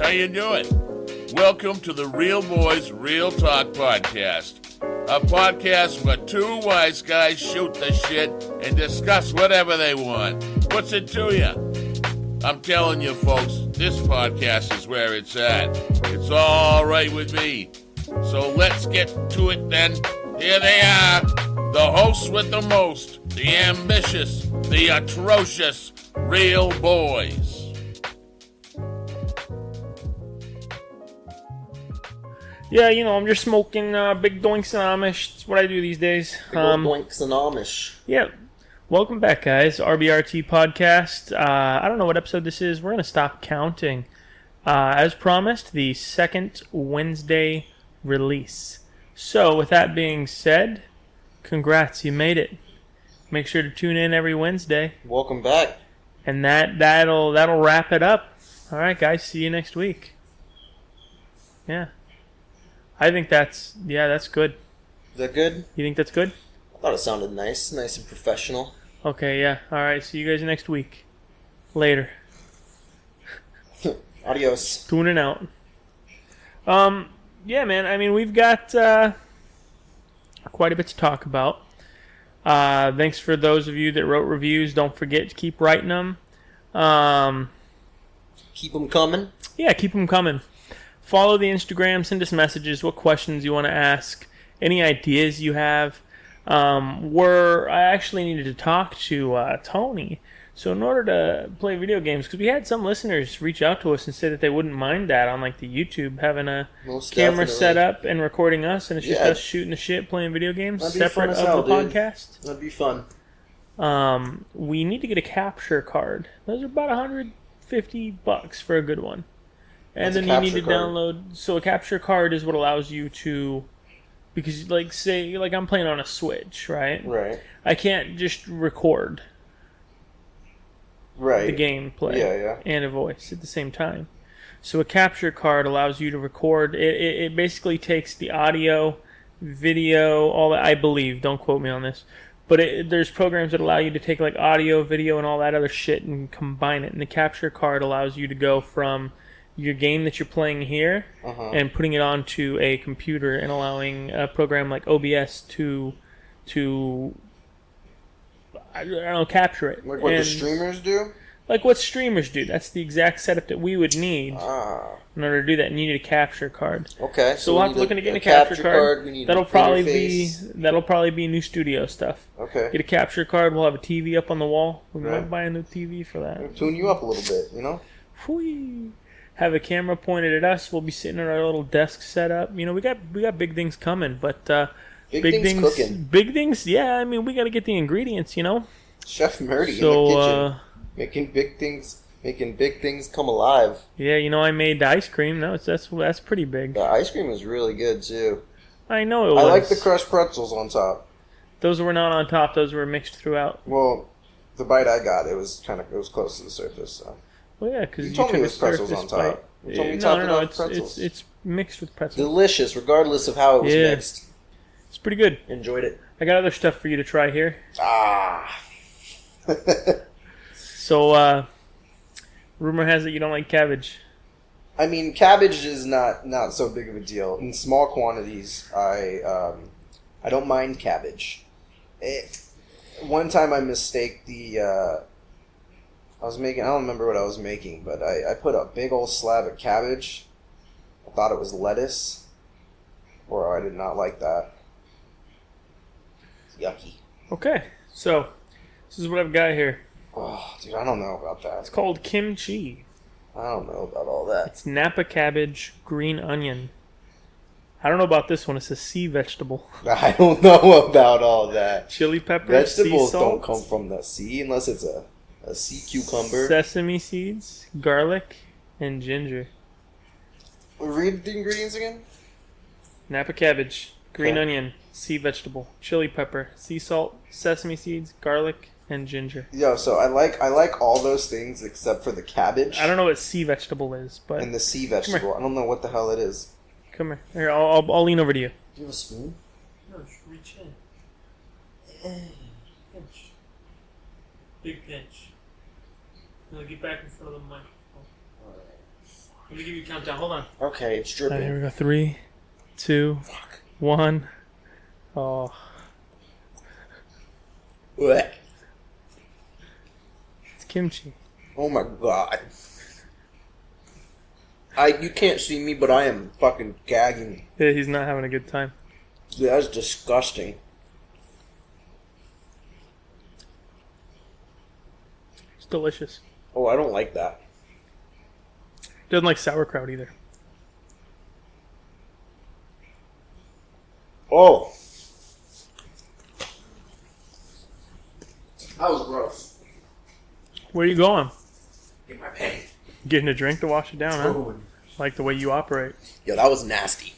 How you doing? Welcome to the Real Boys Real Talk podcast, a podcast where two wise guys shoot the shit and discuss whatever they want. What's it to you? I'm telling you, folks, this podcast is where it's at. It's all right with me. So let's get to it then. Here they are, the hosts with the most, the ambitious, the atrocious Real Boys. Yeah, you know, I'm just smoking big doinks and Amish. It's what I do these days. Big old doinks and Amish. Yeah. Welcome back, guys. RBRT podcast. I don't know what episode this is. We're going to stop counting. As promised, the second Wednesday release. So, with that being said, congrats, you made it. Make sure to tune in every Wednesday. Welcome back. And that'll wrap it up. All right, guys. See you next week. Yeah. I think that's good. Is that good? You think that's good? I thought it sounded nice and professional. Okay, yeah. All right, see you guys next week. Later. Adios. Tuning out. Yeah, man. I mean, we've got quite a bit to talk about. Thanks for those of you that wrote reviews. Don't forget to keep writing them. Keep them coming. Yeah, keep them coming. Follow the Instagram. Send us messages. What questions you want to ask. Any ideas you have. I actually needed to talk to Tony. So in order to play video games, because we had some listeners reach out to us and say that they wouldn't mind that on like the YouTube, having a camera set up and recording us, and it's just us shooting the shit, playing video games separate of the podcast. That'd be fun. We need to get a capture card. Those are about $150 for a good one. And then you need to download. So a capture card is what allows you to, because like say like I'm playing on a Switch, right? Right. I can't just record the gameplay and a voice at the same time. So a capture card allows you to record. It basically takes the audio, video, all that. I believe. Don't quote me on this. But there's programs that allow you to take like audio, video, and all that other shit and combine it. And the capture card allows you to go from your game that you're playing here and putting it onto a computer and allowing a program like OBS to I don't know, capture it. Like what the streamers do? Like what streamers do. That's the exact setup that we would need in order to do that. And you need a capture card. Okay. So we'll have to look into getting a capture card. That'll probably be new studio stuff. Okay. Get a capture card. We'll have a TV up on the wall. We might buy a new TV for that. We'll tune you up a little bit, you know? Whee! Have a camera pointed at us. We'll be sitting at our little desk set up. You know, we got big things coming, but big things cooking. Big things, yeah. I mean, we got to get the ingredients, you know. Chef Murdy in the kitchen, making big things come alive. Yeah, you know, I made ice cream. That's pretty big. The ice cream was really good too. I know it was. I like the crushed pretzels on top. Those were not on top. Those were mixed throughout. Well, the bite I got, it was close to the surface. So. Well, yeah, because you told me it was pretzels on top. You told me no, it's mixed with pretzels. Delicious, regardless of how it was mixed. It's pretty good. Enjoyed it. I got other stuff for you to try here. Ah. So, rumor has it you don't like cabbage. I mean, cabbage is not so big of a deal. In small quantities, I don't mind cabbage. One time I mistake I don't remember what I was making, but I put a big old slab of cabbage. I thought it was lettuce, or I did not like that. It's yucky. Okay, so this is what I've got here. Oh, dude, I don't know about that. It's called kimchi. I don't know about all that. It's Napa cabbage, green onion. I don't know about this one. It's a sea vegetable. I don't know about all that. Chili pepper, vegetables sea salt, don't come from the sea unless it's a sea cucumber. Sesame seeds, garlic, and ginger. Read the ingredients again. Napa cabbage, green onion, sea vegetable, chili pepper, sea salt, sesame seeds, garlic, and ginger. Yo, so I like all those things except for the cabbage. I don't know what sea vegetable is, but and the sea vegetable. I don't know what the hell it is. Come here. Here, I'll lean over to you. Do you have a spoon? No, just reach in. Pinch. Big pinch. Now get back in front of the microphone. Alright. Let me give you a countdown. Hold on. Okay, it's dripping. Here we go. 3, 2, 1. Oh. What? It's kimchi. Oh my god. You can't see me, but I am fucking gagging. Yeah, he's not having a good time. Dude, that's disgusting. It's delicious. Oh, I don't like that. Doesn't like sauerkraut either. Oh. That was gross. Where are you going? Get my pen. Getting a drink to wash it down, huh? Like the way you operate. Yo, that was nasty.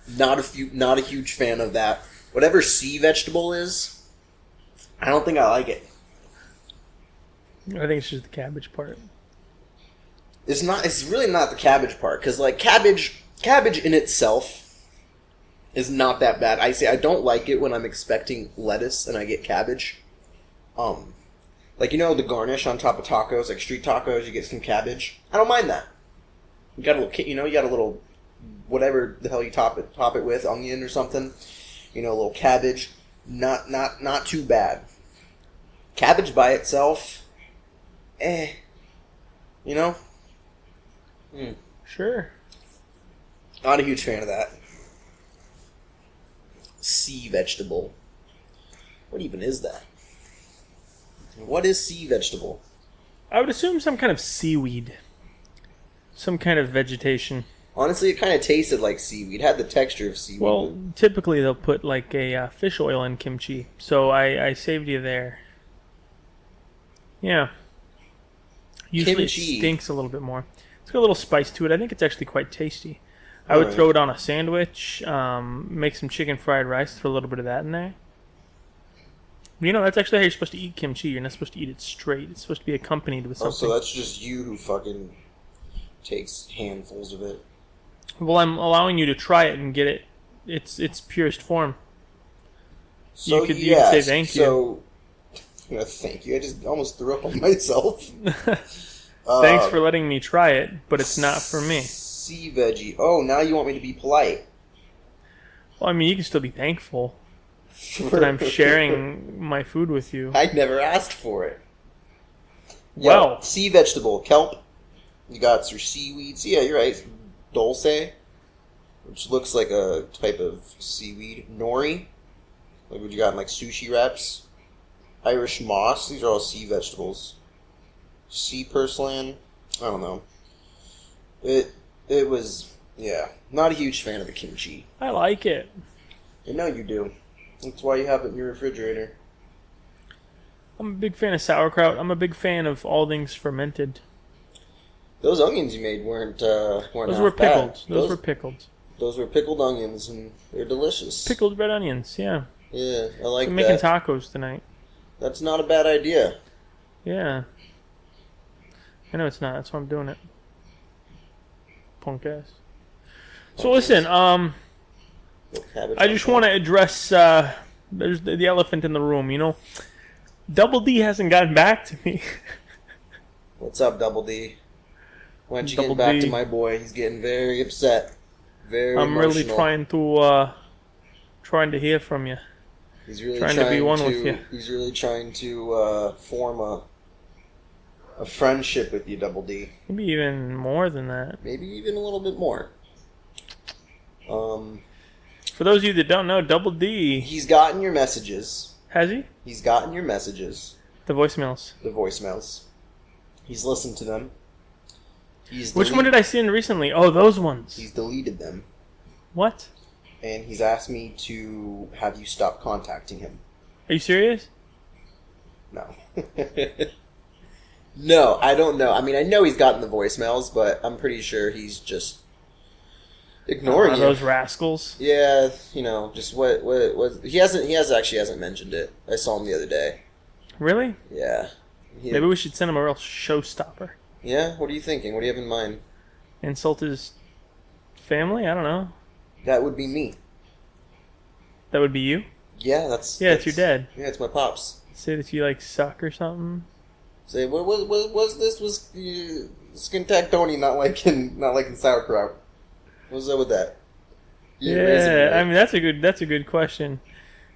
Not a huge fan of that. Whatever sea vegetable is, I don't think I like it. I think it's just the cabbage part. It's not. It's really not the cabbage part, because like cabbage in itself is not that bad. I don't like it when I'm expecting lettuce and I get cabbage. Like, you know, the garnish on top of tacos, like street tacos, you get some cabbage. I don't mind that. You got a little, you got a little, whatever the hell you top it with, onion or something. You know, a little cabbage. Not too bad. Cabbage by itself, you know? Sure. Not a huge fan of that. Sea vegetable. What even is that? What is sea vegetable? I would assume some kind of seaweed. Some kind of vegetation. Honestly, it kind of tasted like seaweed. It had the texture of seaweed. Well, typically they'll put like a fish oil in kimchi. So I saved you there. Yeah. Usually Kimchi. It stinks a little bit more. It's got a little spice to it. I think it's actually quite tasty. I would throw it on a sandwich, make some chicken fried rice, throw a little bit of that in there. You know, that's actually how you're supposed to eat kimchi. You're not supposed to eat it straight. It's supposed to be accompanied with something. Oh, so that's just you who fucking takes handfuls of it. Well, I'm allowing you to try it and get it. Its purest form. So, you could say thank you. So, thank you. I just almost threw up on myself. Thanks for letting me try it, but it's not for me. Sea veggie. Oh, now you want me to be polite. Well, I mean, you can still be thankful that I'm sharing my food with you. I never asked for it. Well, sea vegetable, kelp. You got your seaweeds. Yeah, you're right. Dulce, which looks like a type of seaweed. Nori, like what you got in like sushi wraps. Irish moss. These are all sea vegetables. Sea purslane. I don't know. It was, not a huge fan of the kimchi. I like it. I know you do. That's why you have it in your refrigerator. I'm a big fan of sauerkraut. I'm a big fan of all things fermented. Those onions you made weren't Those were pickled. bad. Those were pickled. Those were pickled onions, and they're delicious. Pickled red onions, yeah. Yeah, I like I'm that. making tacos tonight. That's not a bad idea. Yeah. I know it's not. That's why I'm doing it. Punk ass. So listen, I just want to address there's the elephant in the room, you know. Double D hasn't gotten back to me. What's up, Double D? Why don't you get back to my boy? He's getting very upset. Very I'm emotional. really trying to hear from you. He's really trying to be one with you. He's really trying to form a friendship with you, Double D. Maybe even more than that. Maybe even a little bit more. For those of you that don't know, Double D... He's gotten your messages. Has he? He's gotten your messages. The voicemails. The voicemails. He's listened to them. Which one did I send recently? Oh, those ones. He's deleted them. What? And he's asked me to have you stop contacting him. Are you serious? No. No, I don't know. I mean, I know he's gotten the voicemails, but I'm pretty sure he's just ignoring you. Those rascals. Yeah, just what he hasn't mentioned it. I saw him the other day. Really? Yeah. Maybe we should send him a real showstopper. Yeah? What are you thinking? What do you have in mind? Insult his family? I don't know. That would be me. That would be you? Yeah, that's it's your dad. Yeah, it's my pops. Say that you suck or something. Say, what was this? Was Skin Tag Tony not liking sauerkraut? What's up with that? Yeah, I mean that's a good question.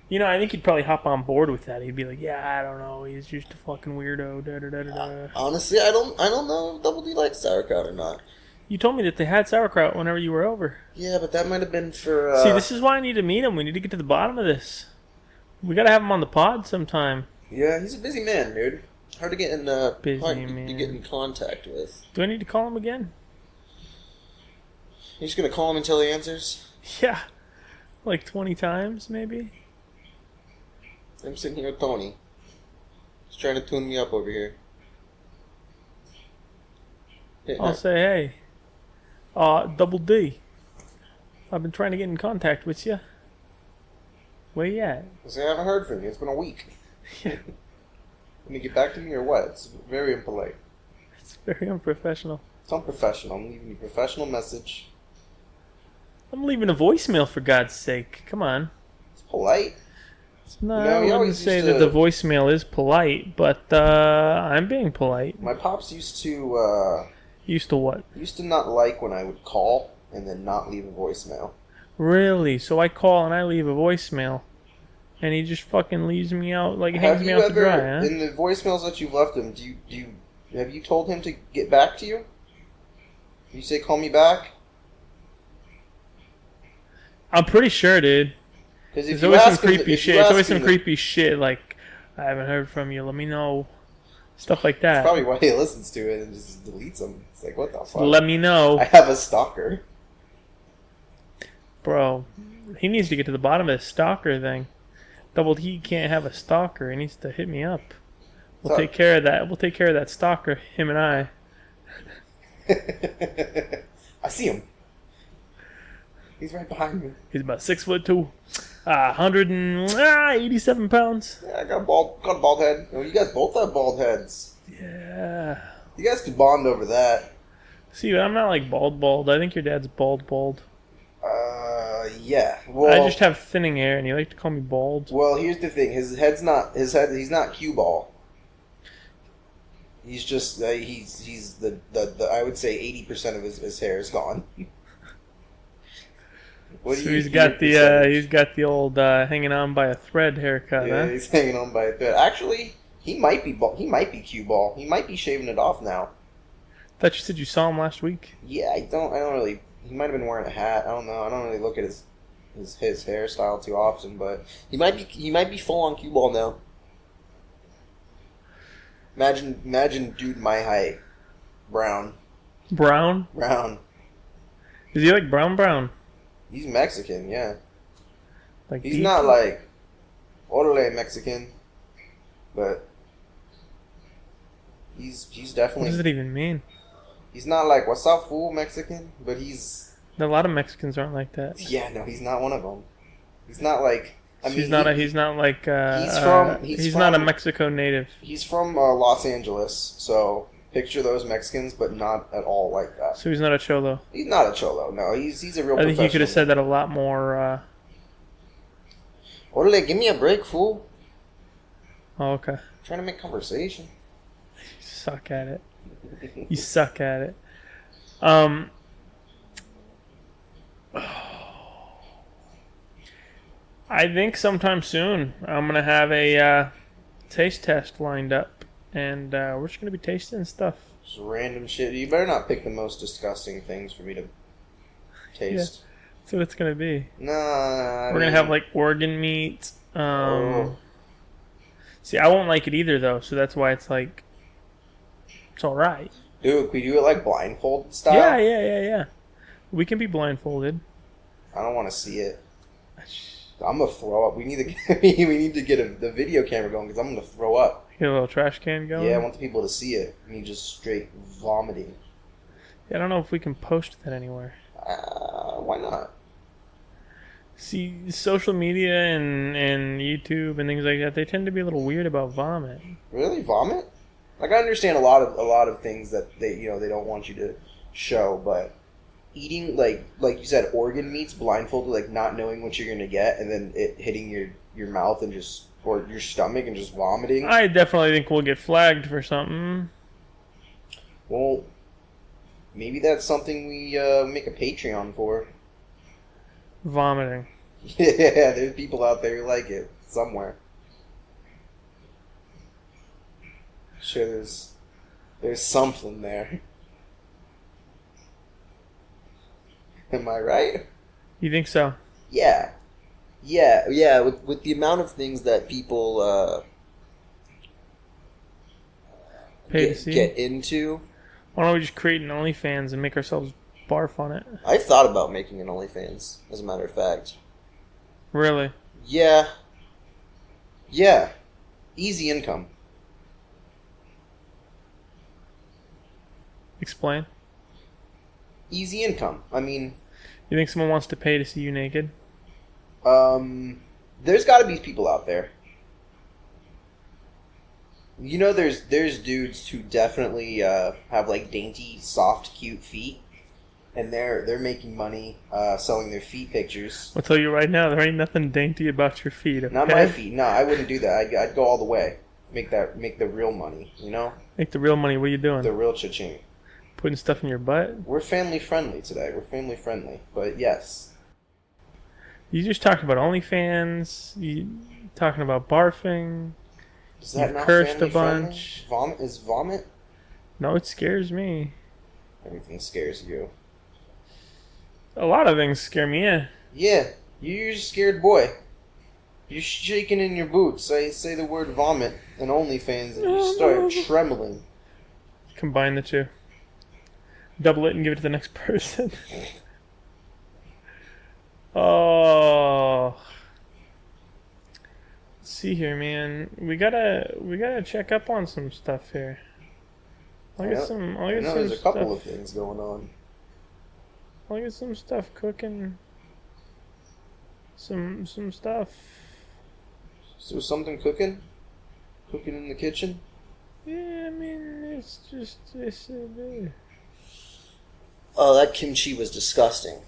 You know, I think he'd probably hop on board with that. He'd be like, "Yeah, I don't know. He's just a fucking weirdo." Da, da, da, da, da. Honestly, I don't know if Double D likes sauerkraut or not. You told me that they had sauerkraut whenever you were over. Yeah, but that might have been for. See, this is why I need to meet him. We need to get to the bottom of this. We gotta have him on the pod sometime. Yeah, he's a busy man, dude. Hard to get in. Busy hard man. to get in contact with. Do I need to call him again? You're just gonna call him until he answers? Yeah, like 20 times maybe. I'm sitting here with Tony. He's trying to tune me up over here. I'll say, hey, Double D. I've been trying to get in contact with you. Where you at? I say, I haven't heard from you. It's been a week. Yeah. Can you get back to me or what? It's very impolite. It's very unprofessional. It's unprofessional. I'm leaving you a professional message. I'm leaving a voicemail, for God's sake. Come on. It's polite. No, You know, I wouldn't say that the voicemail is polite, but I'm being polite. My pops used to... Used to what? Used to not like when I would call and then not leave a voicemail. Really? So I call and I leave a voicemail, and he just fucking leaves me out, like hangs me out to dry, huh? In the voicemails that you've left him, have you told him to get back to you? You say, call me back? I'm pretty sure, dude. There's always some creepy shit. It's always some creepy shit, like, I haven't heard from you, let me know. Stuff like that. That's probably why he listens to it and just deletes them. It's like, what the fuck? Let me know. I have a stalker. Bro, he needs to get to the bottom of this stalker thing. Double D can't have a stalker. He needs to hit me up. We'll take care of that. We'll take care of that stalker, him and I. I see him. He's right behind me. He's about 6'2", 187 pounds. Yeah, I got a bald head. Oh, you guys both have bald heads. Yeah. You guys could bond over that. See, I'm not like bald. I think your dad's bald. Yeah. Well, I just have thinning hair, and you like to call me bald. Well, here's the thing. He's not cue ball. He's just he's the I would say 80% of his hair is gone. He's got the old hanging on by a thread haircut. Yeah, huh? He's hanging on by a thread. Actually, he might be cue ball. He might be shaving it off now. Thought you said you saw him last week. Yeah, I don't really. He might have been wearing a hat. I don't know. I don't really look at his hairstyle too often, but he might be full on cue ball now. Imagine dude my height, brown. Brown. Is he like brown? He's Mexican, yeah. Like he's not like orale Mexican, but he's definitely. What does it even mean? He's not like what's up fool Mexican, but he's. A lot of Mexicans aren't like that. Yeah, no, he's not one of them. He's not like. He's not a Mexico native. He's from Los Angeles, so picture those Mexicans, but not at all like that. So he's not a cholo. He's not a cholo. No, he's a real. I think you could have said that a lot more. Orale, give me a break, fool. Oh, okay. I'm trying to make conversation. You suck at it. You suck at it. I think sometime soon I'm gonna have a taste test lined up, and we're just gonna be tasting stuff. Just random shit. You better not pick the most disgusting things for me to taste. Yeah, that's what it's gonna be. Nah. We're gonna have like organ meat. See, I won't like it either though, so that's why it's like it's all right. Dude, could we do it like blindfold style? Yeah. We can be blindfolded. I don't want to see it. I'm gonna throw up. We need to get the video camera going because I'm gonna throw up. Get a little trash can going. Yeah, I want the people to see it. Me just straight vomiting. Yeah, I don't know if we can post that anywhere. Why not? See, social media and YouTube and things like that, they tend to be a little weird about vomit. Really, vomit? Like I understand a lot of things that they don't want you to show, but eating like you said organ meats blindfolded, like not knowing what you're gonna get, and then it hitting your mouth and just or your stomach and just vomiting. I definitely think we'll get flagged for something. Well, maybe that's something we make a Patreon for. Vomiting. Yeah, there's people out there who like it somewhere. Sure, there's something there. Am I right? You think so? Yeah. With the amount of things that people get into. Why don't we just create an OnlyFans and make ourselves barf on it? I've thought about making an OnlyFans, as a matter of fact. Really? Yeah. Easy income. Explain. Easy income. I mean... You think someone wants to pay to see you naked? There's got to be people out there. You know, there's dudes who definitely have like dainty, soft, cute feet, and they're making money selling their feet pictures. I'll tell you right now, there ain't nothing dainty about your feet. Okay? Not my feet. No, I wouldn't do that. I'd go all the way. Make the real money. You know. Make the real money. What are you doing? The real cha-ching. Putting stuff in your butt. We're family friendly today. We're family friendly, but yes. You just talked about OnlyFans. You talking about barfing. Is that not cursed a friendly? bunch. Vomit is vomit? No, it scares me. Everything scares you. A lot of things scare me, yeah. Yeah, you're a scared boy. You're shaking in your boots. Say the word vomit and OnlyFans and you start trembling. Combine the two. Double it and give it to the next person. Oh. Let's see here, man. We gotta check up on some stuff here. I'll get some there's a couple of things going on. I'll get some stuff cooking. Some stuff. So something cooking? Cooking in the kitchen? Yeah, I mean, it's just... Oh, that kimchi was disgusting.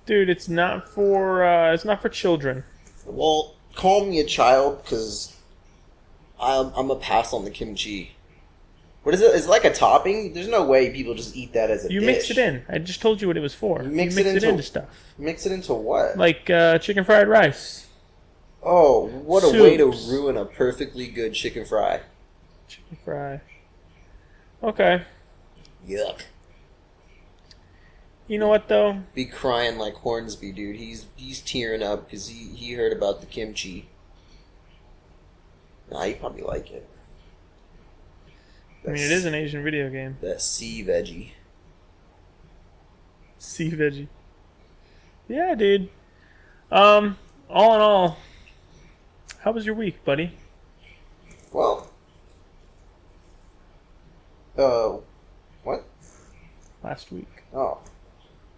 Dude, it's not for children. Well, call me a child, because I'm a pass on the kimchi. What is it? Is it like a topping? There's no way people just eat that as a dish. You mix it in. I just told you what it was for. You mix it into stuff. Mix it into what? Like chicken fried rice. Oh, what a way to ruin a perfectly good chicken fry. Chicken fry. Okay. Yuck. You know what, though? Be crying like Hornsby, dude. He's tearing up because he heard about the kimchi. Nah, he probably like it. I mean, it is an Asian video game. That sea veggie. Sea veggie. Yeah, dude. All in all, how was your week, buddy? Well, what? Last week. Oh,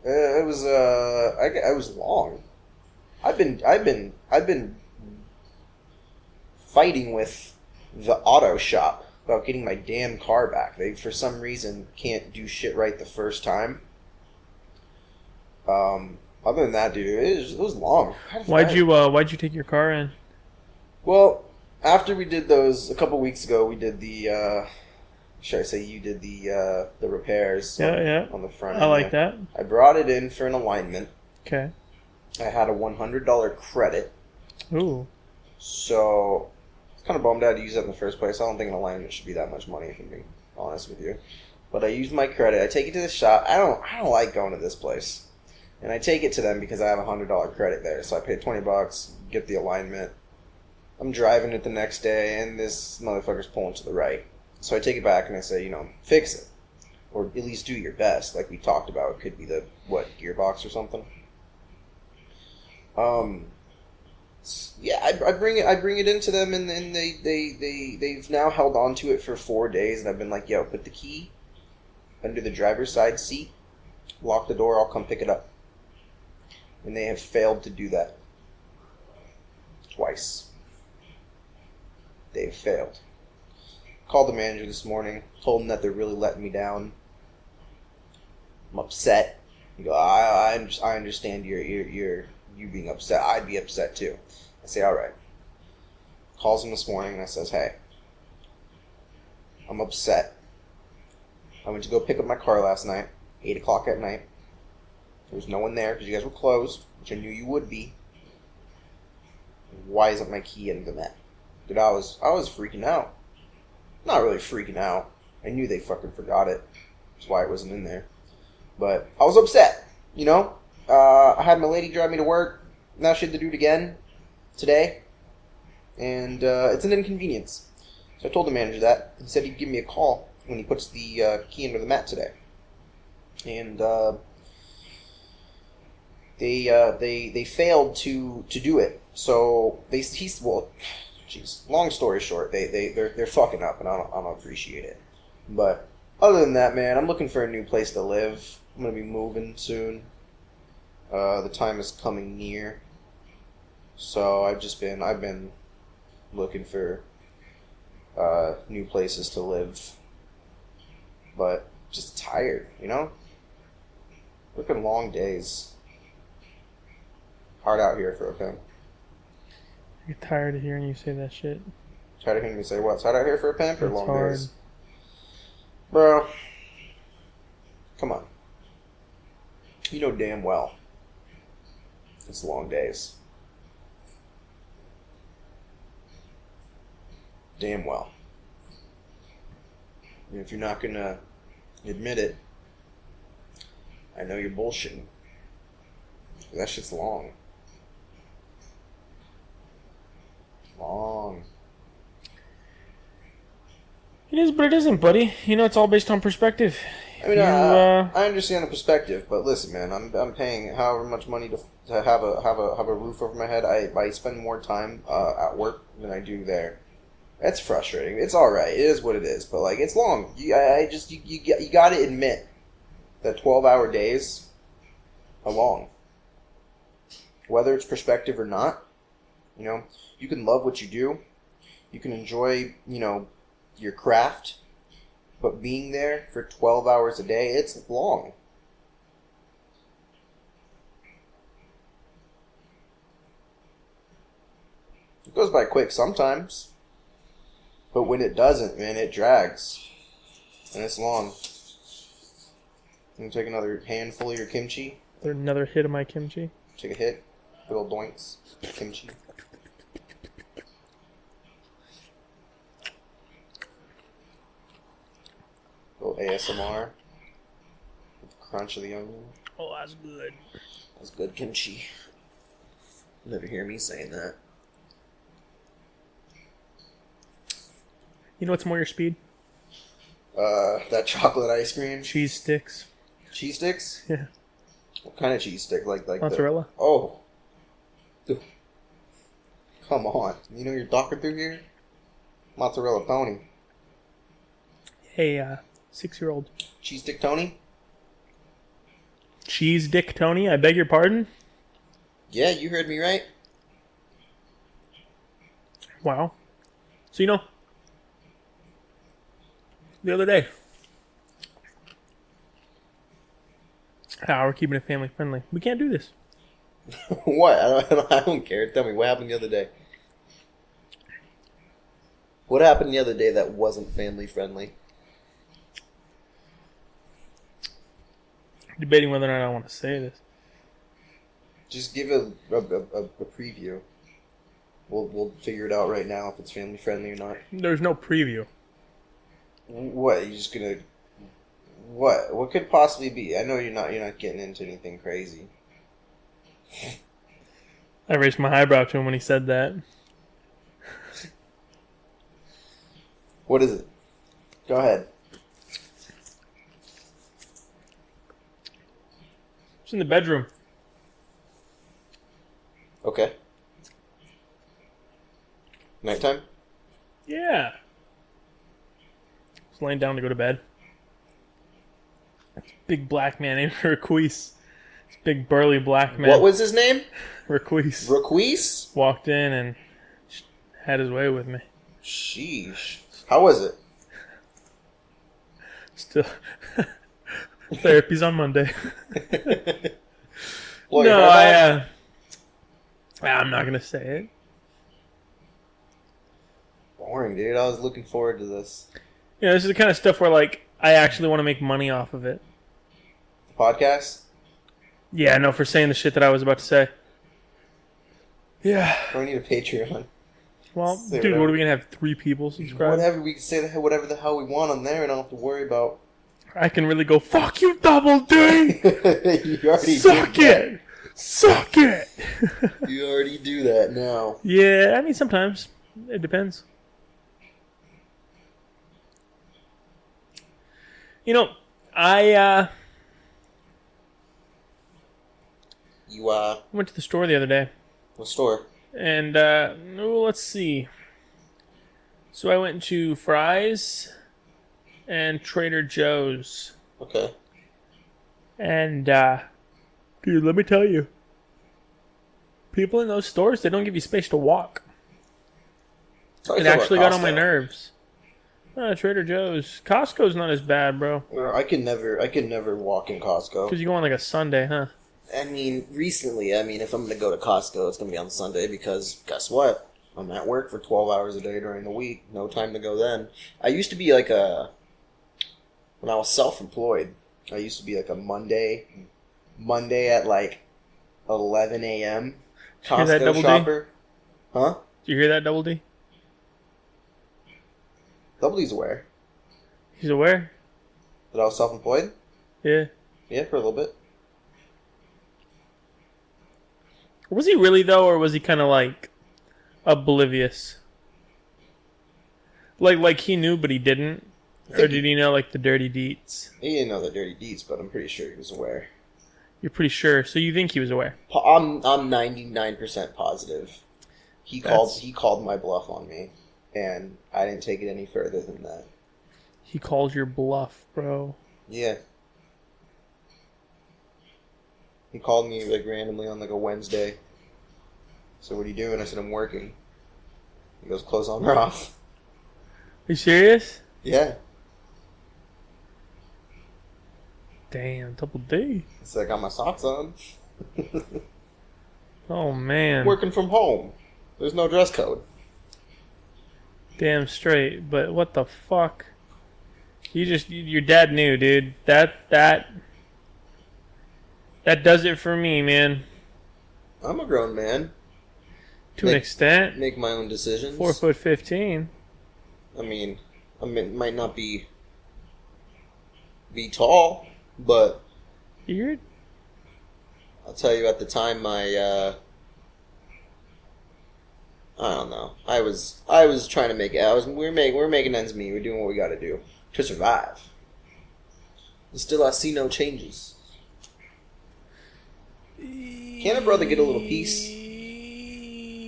it was I was long. I've been fighting with the auto shop about getting my damn car back. They, for some reason, can't do shit right the first time. Other than that, dude, it was long. Why'd you take your car in? Well, after we did those a couple weeks ago, we did the should I say you did the repairs on the front end. I like that. I brought it in for an alignment. Okay. I had a $100 credit. Ooh. So kind of bummed out to use that in the first place. I don't think an alignment should be that much money, if I'm being honest with you. But I used my credit. I take it to the shop. I don't like going to this place. And I take it to them because I have a $100 credit there. So I pay $20, get the alignment. I'm driving it the next day, and this motherfucker's pulling to the right. So I take it back and I say, fix it. Or at least do your best, like we talked about. It could be the, gearbox or something? Yeah, I bring it into them, and then they've now held on to it for 4 days, and I've been like, yo, put the key under the driver's side seat, lock the door, I'll come pick it up. And they have failed to do that. Twice. They've failed. Called the manager this morning, told him that they're really letting me down. I'm upset. You go, I understand you being upset. I'd be upset too. I say, all right. Calls him this morning and I says, hey, I'm upset. I went to go pick up my car last night, 8 o'clock at night. There was no one there because you guys were closed, which I knew you would be. Why isn't my key in the Met? Dude, I was freaking out. Not really freaking out. I knew they fucking forgot it. That's why it wasn't in there. But I was upset, you know? I had my lady drive me to work. Now she had to do it again today. And it's an inconvenience. So I told the manager that. He said he'd give me a call when he puts the key under the mat today. And they failed to do it. So long story short, they're fucking up, and I don't appreciate it. But other than that, man, I'm looking for a new place to live. I'm gonna be moving soon. The time is coming near. So I've been looking for new places to live, but just tired, you know. Working long days. Hard out here for a pimp. I get tired of hearing you say that shit. Tired of hearing me say what? It's hard out here for a pimp or It's long hard. days? Bro, come on. You know damn well it's long days. Damn well. And if you're not gonna admit it, I know you're bullshitting. That shit's long. Long. It is, but it isn't, buddy. You know, it's all based on perspective. I mean, I understand the perspective, but listen, man, I'm paying however much money to have a roof over my head. I spend more time at work than I do there. That's frustrating. It's all right. It is what it is, but like it's long. You got to admit that 12-hour days are long. Whether it's perspective or not, you know, you can love what you do. You can enjoy, you know, your craft. But being there for 12 hours a day, it's long. It goes by quick sometimes. But when it doesn't, man, it drags. And it's long. You take another handful of your kimchi. Another hit of my kimchi. Take a hit. Little doinks. Kimchi. Little ASMR. With the crunch of the onion. Oh, that's good. That's good kimchi. You'll never hear me saying that. You know what's more your speed? That chocolate ice cream. Cheese sticks. Cheese sticks? Yeah. What kind of cheese stick? Like mozzarella. Oh. Dude. Come on. You know you're talking through here? Mozzarella Tony. Hey, 6-year-old. Cheese stick Tony? Cheese Dick Tony? I beg your pardon? Yeah, you heard me right. Wow. So, you know, the other day, we're keeping it family friendly. We can't do this. What? I don't care. Tell me, what happened the other day? What happened the other day that wasn't family friendly? Debating whether or not I want to say this. Just give a preview. We'll figure it out right now if it's family friendly or not. There's no preview. What? You just gonna? What? What could possibly be? I know you're not getting into anything crazy. I raised my eyebrow to him when he said that. What is it? Go ahead. It's in the bedroom. Okay. Nighttime? Yeah. Just laying down to go to bed. Big black man named Requise. This big burly black man. What was his name? Requise. Requise? Walked in and had his way with me. Sheesh. How was it? Still. Therapy's on Monday. Well, no, I'm not going to say it. boring, dude. I was looking forward to this. Yeah, this is the kind of stuff where, like, I actually want to make money off of it. Podcast? Yeah, no, for saying the shit that I was about to say. Yeah. We need a Patreon. Well, dude, what are we going to have? 3 people subscribe? Whatever, we can say whatever the hell we want on there and I don't have to worry about. I can really go, fuck you, Double D! You already Suck it! Suck it! You already do that now. Yeah, I mean, sometimes. It depends. You know, I went to the store the other day. What store? And, let's see. So I went to Fry's and Trader Joe's. Okay. And, dude, let me tell you. People in those stores, they don't give you space to walk. It actually got on my nerves. Trader Joe's. Costco's not as bad, bro. I can never walk in Costco. Because you go on like a Sunday, huh? I mean, recently, if I'm going to go to Costco, it's going to be on Sunday because guess what? I'm at work for 12 hours a day during the week. No time to go then. I used to be like when I was self-employed, I used to be like a Monday at like 11 a.m. Costco shopper. Huh? Did you hear that, Double D? Double D's aware. He's aware? That I was self-employed? Yeah. Yeah, for a little bit. Was he really, though, or was he kind of, like, oblivious? Like he knew, but he didn't? Or did he know, like, the dirty deets? He didn't know the dirty deets, but I'm pretty sure he was aware. You're pretty sure? So you think he was aware? I'm 99% positive. He called my bluff on me, and I didn't take it any further than that. He called your bluff, bro. Yeah. He called me like randomly on like a Wednesday. So what are you doing? I said, I'm working. He goes, clothes on or off. Are you serious? Yeah. Damn, Double D. I said, I got my socks on. Oh, man. Working from home. There's no dress code. Damn straight, but what the fuck? Your dad knew, dude. That does it for me, man. I'm a grown man. To an extent. Make my own decisions. 4'15". I might not be tall, but I'll tell you, at the time, I don't know. I was trying to make it. We're making ends meet. We're doing what we got to do to survive. And still, I see no changes. Can a brother get a little peace?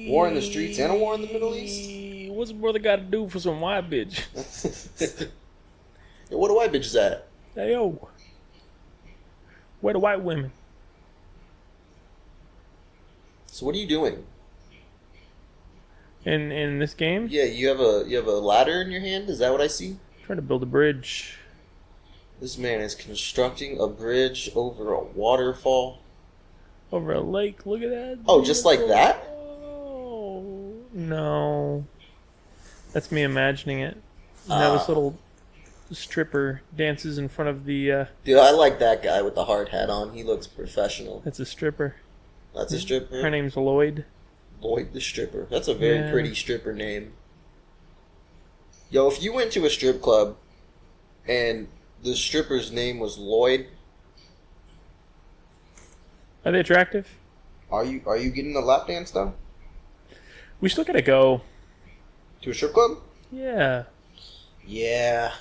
War in the streets and a war in the Middle East? What's a brother got to do for some white bitch? Yo, where the white bitches at? Hey, yo. Where the white women? So what are you doing? In this game? Yeah, you have a ladder in your hand? Is that what I see? Trying to build a bridge. This man is constructing a bridge over a waterfall. Over a lake. Look at that. Oh, just like that? Oh, no. That's me imagining it. Now this little stripper dances in front of the... Dude, I like that guy with the hard hat on. He looks professional. That's a stripper. That's a stripper? Her name's Lloyd. Lloyd the stripper. That's a very pretty stripper name. Yo, if you went to a strip club and the stripper's name was Lloyd... Are they attractive? Are you getting a lap dance, though? We still gotta go. To a strip club? Yeah. Yeah.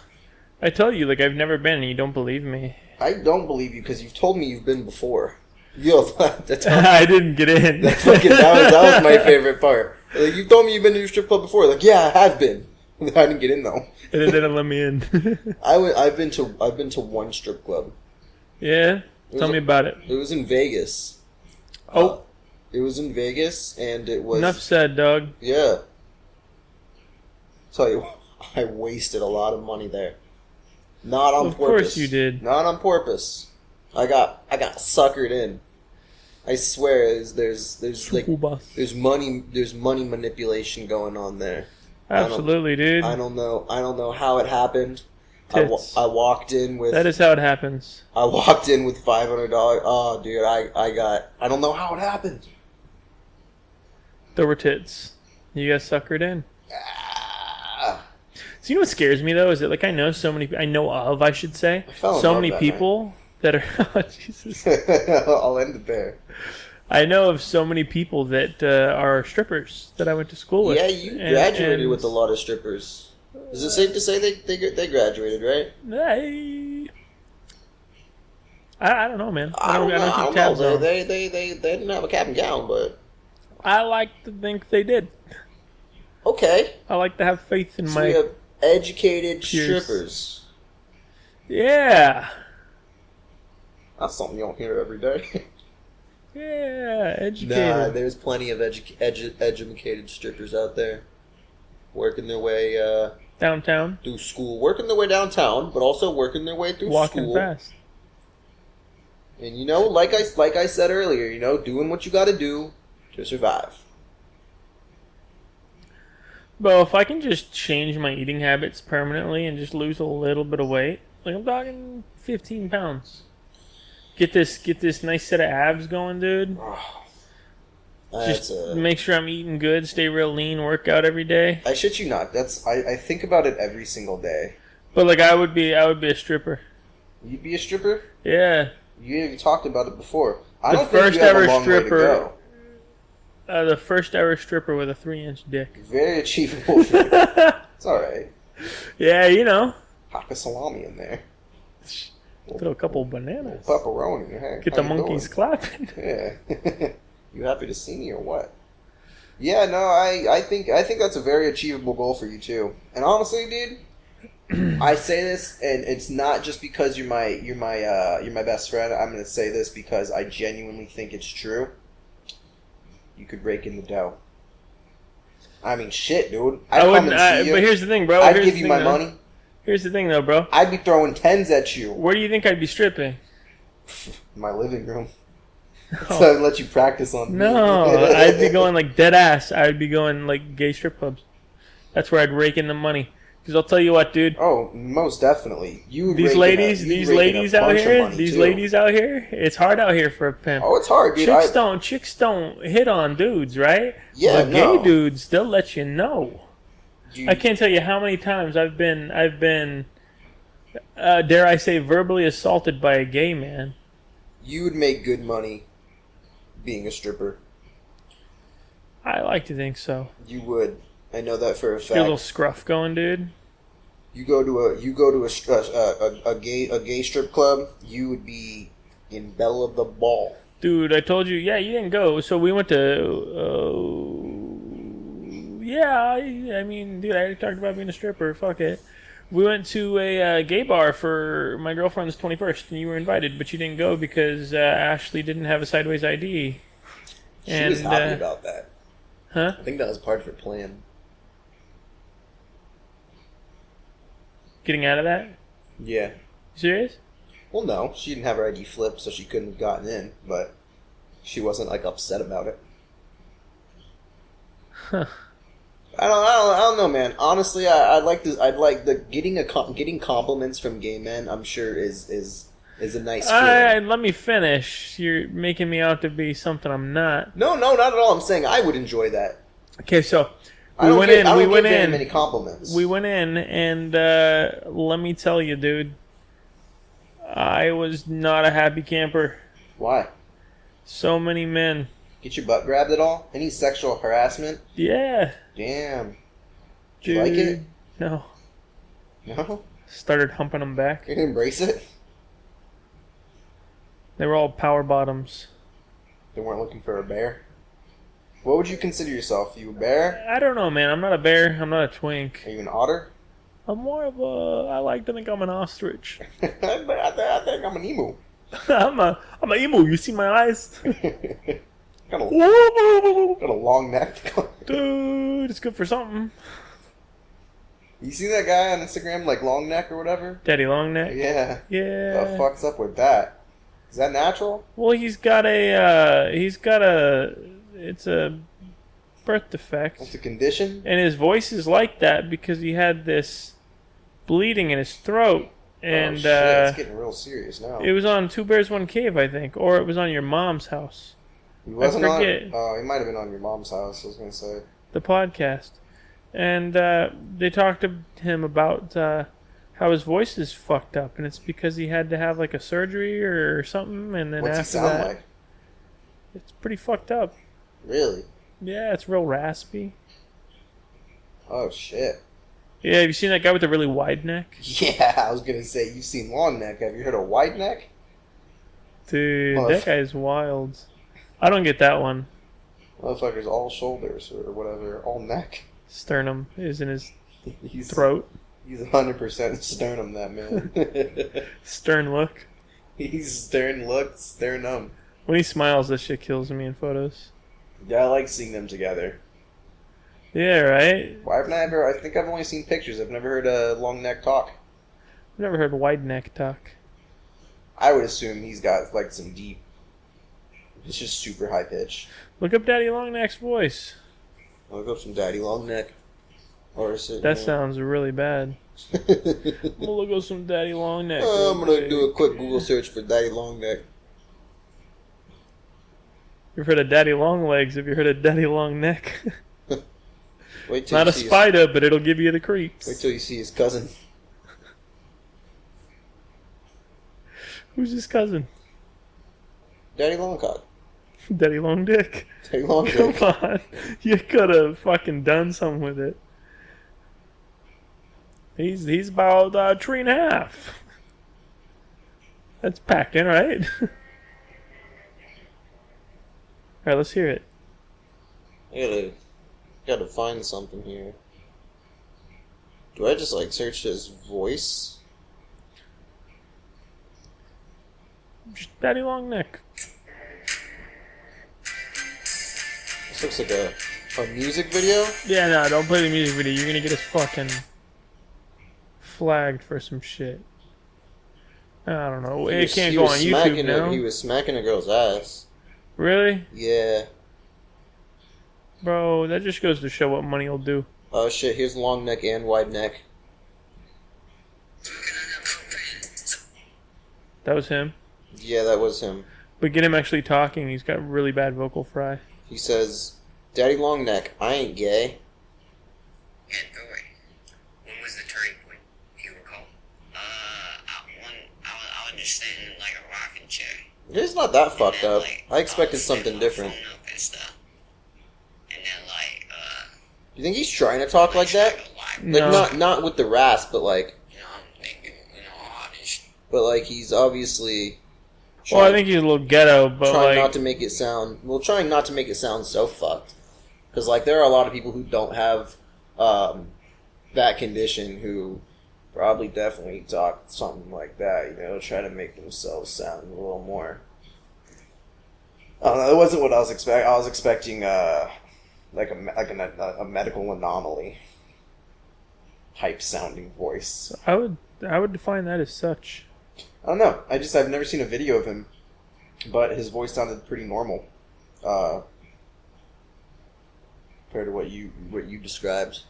I tell you, like, I've never been and you don't believe me. I don't believe you because you've told me you've been before. Yo, I didn't get in. that was my favorite part. Like, you told me you've been to a strip club before. Like, yeah, I have been. I didn't get in though. And they didn't let me in. I've been to one strip club. Yeah. Tell me about it. It was in Vegas. Oh. It was in Vegas, and it was... Enough said, dog. Yeah. Tell you, I wasted a lot of money there. Not on purpose. Of course you did. Not on purpose. I got suckered in. I swear, there's money manipulation going on there. Absolutely, dude. I don't know how it happened. Tits. I walked in with... That is how it happens. I walked in with $500. Oh, dude, I don't know how it happened. There were tits. You got suckered in. Ah. So you know what scares me though is that like I know so many. I should say, so many people that are. Oh, Jesus. I'll end it there. I know of so many people that are strippers that I went to school with. Yeah, you graduated with a lot of strippers. Is it safe to say they graduated, right? I don't know, man. I don't keep tabs know. on. They didn't have a cap and gown, but I like to think they did. Okay. I like to have faith in so my. We have educated peers. strippers. Yeah. That's something you don't hear every day. Yeah, educated. Nah, there's plenty of educated strippers out there, working their way downtown through school, working their way downtown, but also working their way through walking school. Fast. And you know, like I said earlier, you know, doing what you got to do to survive. Bro, if I can just change my eating habits permanently and just lose a little bit of weight, like I'm talking 15 pounds. Get this nice set of abs going, dude. Just make sure I'm eating good, stay real lean, work out every day. I shit you not. I think about it every single day. But like I would be a stripper. You'd be a stripper? Yeah. You talked about it before. The first ever stripper with a 3-inch dick. Very achievable. It's alright. Yeah, you know. Pack a salami in there. Throw a couple bananas. Pepperoni. Hey, get the monkeys clapping. Yeah. You happy to see me or what? Yeah, no, I think that's a very achievable goal for you too. And honestly, dude, I say this, and it's not just because you're my best friend. I'm gonna say this because I genuinely think it's true. You could rake in the dough. I mean, shit, dude. I'd come and see you. But here's the thing, bro. I'd give you my money. Here's the thing, though, bro. I'd be throwing 10s at you. Where do you think I'd be stripping? My living room. No. So I'd let you practice on me. No, I'd be going like dead ass. I'd be going like gay strip clubs. That's where I'd rake in the money. Because I'll tell you what, dude. Oh, most definitely. These ladies out here, it's hard out here for a pimp. Oh, it's hard, dude. Chicks don't hit on dudes, right? Yeah, but gay dudes, they'll let you know. Dude. I can't tell you how many times I've been, dare I say, verbally assaulted by a gay man. You would make good money being a stripper. I like to think so. You would. I know that for a fact. Get a little scruff going, dude. You go to a gay strip club, you would be in bell of the ball. Dude, I told you. Yeah, you didn't go. So we went to. I mean, dude, I talked about being a stripper. Fuck it. We went to a gay bar for my girlfriend's 21st, and you were invited, but you didn't go because Ashley didn't have a sideways ID. She was happy about that. Huh? I think that was part of her plan. Getting out of that? Yeah. You serious? Well, no. She didn't have her ID flipped, so she couldn't have gotten in, but she wasn't, like, upset about it. Huh. I don't know, man. Honestly, I'd like getting compliments from gay men. I'm sure is a nice feeling. Let me finish. You're making me out to be something I'm not. No, not at all. I'm saying I would enjoy that. Okay, so we went in. Many compliments. We went in, and let me tell you, dude, I was not a happy camper. Why? So many men. Get your butt grabbed at all? Any sexual harassment? Yeah. Damn. Did you like it? No. No? Started humping them back. You didn't embrace it? They were all power bottoms. They weren't looking for a bear? What would you consider yourself? You a bear? I don't know, man. I'm not a bear. I'm not a twink. Are you an otter? I'm more of a... I like to think I'm an ostrich. I think I'm an emu. I'm an emu. You see my eyes? Got a long neck. Dude, it's good for something. You see that guy on Instagram, like long neck or whatever? Daddy long neck? Yeah. Yeah. What the fuck's up with that? Is that natural? Well, it's a birth defect. That's a condition? And his voice is like that because he had this bleeding in his throat. And oh, shit. It's getting real serious now. It was on Two Bears, One Cave, I think. Or it was on your mom's house. He wasn't on... Oh, he might have been on your mom's house, I was going to say. The podcast. And they talked to him about how his voice is fucked up. And it's because he had to have like a surgery or something. And then What's after he sound that, like? It's pretty fucked up. Really? Yeah, it's real raspy. Oh, shit. Yeah, have you seen that guy with the really wide neck? Yeah, I was going to say, you've seen long neck. Have you heard of wide neck? Dude, that guy is wild. I don't get that one. Motherfucker's all shoulders or whatever, all neck. Sternum is in his throat. He's 100% sternum, that man. Stern look. He's stern look, sternum. When he smiles, that shit kills me in photos. Yeah, I like seeing them together. Yeah, right? Well, I think I've only seen pictures. I've never heard a long neck talk. I've never heard wide neck talk. I would assume he's got like some deep. It's just super high pitch. Look up Daddy Longneck's voice. Look up some Daddy Longneck. Or is it? That sounds really bad. I'm gonna look up some Daddy Longneck. I'm gonna do a quick Google search for Daddy Longneck. You've heard of Daddy Longlegs? Have you heard of Daddy Longneck? Wait till Not a spider, but it'll give you the creeps. Wait till you see his cousin. Who's his cousin? Daddy Longcock. Daddy Long Dick. Daddy Long Dick. Come on. You could have fucking done something with it. He's about 3.5. That's packed in, right? Alright, let's hear it. I gotta find something here. Do I just like search his voice? Just Daddy Long Neck. This looks like a music video? Yeah, no, don't play the music video. You're gonna get us fucking flagged for some shit. I don't know. It can't go on YouTube now. He was smacking a girl's ass. Really? Yeah. Bro, that just goes to show what money will do. Oh shit, here's long neck and wide neck. That was him? Yeah, that was him. But get him actually talking. He's got really bad vocal fry. He says, Daddy long neck, I ain't gay. Yeah, go away. When was the turning point, if you recall? I was just sitting in like a rocking chair. It's not that fucked then, up. like, I expected was something setting my different. phone up and stuff. And then You think he's trying to talk like that? Like No. not with the rasp, but like, I'm thinking, all this. but like he's obviously. Well, I think he's a little ghetto, but trying like... not to make it sound so fucked, because like there are a lot of people who don't have that condition who probably definitely talk something like that, try to make themselves sound a little more. I don't know. That wasn't what I was expecting. I was expecting like a medical anomaly type sounding voice. I would define that as such. I don't know. I've never seen a video of him, but his voice sounded pretty normal, compared to what you described.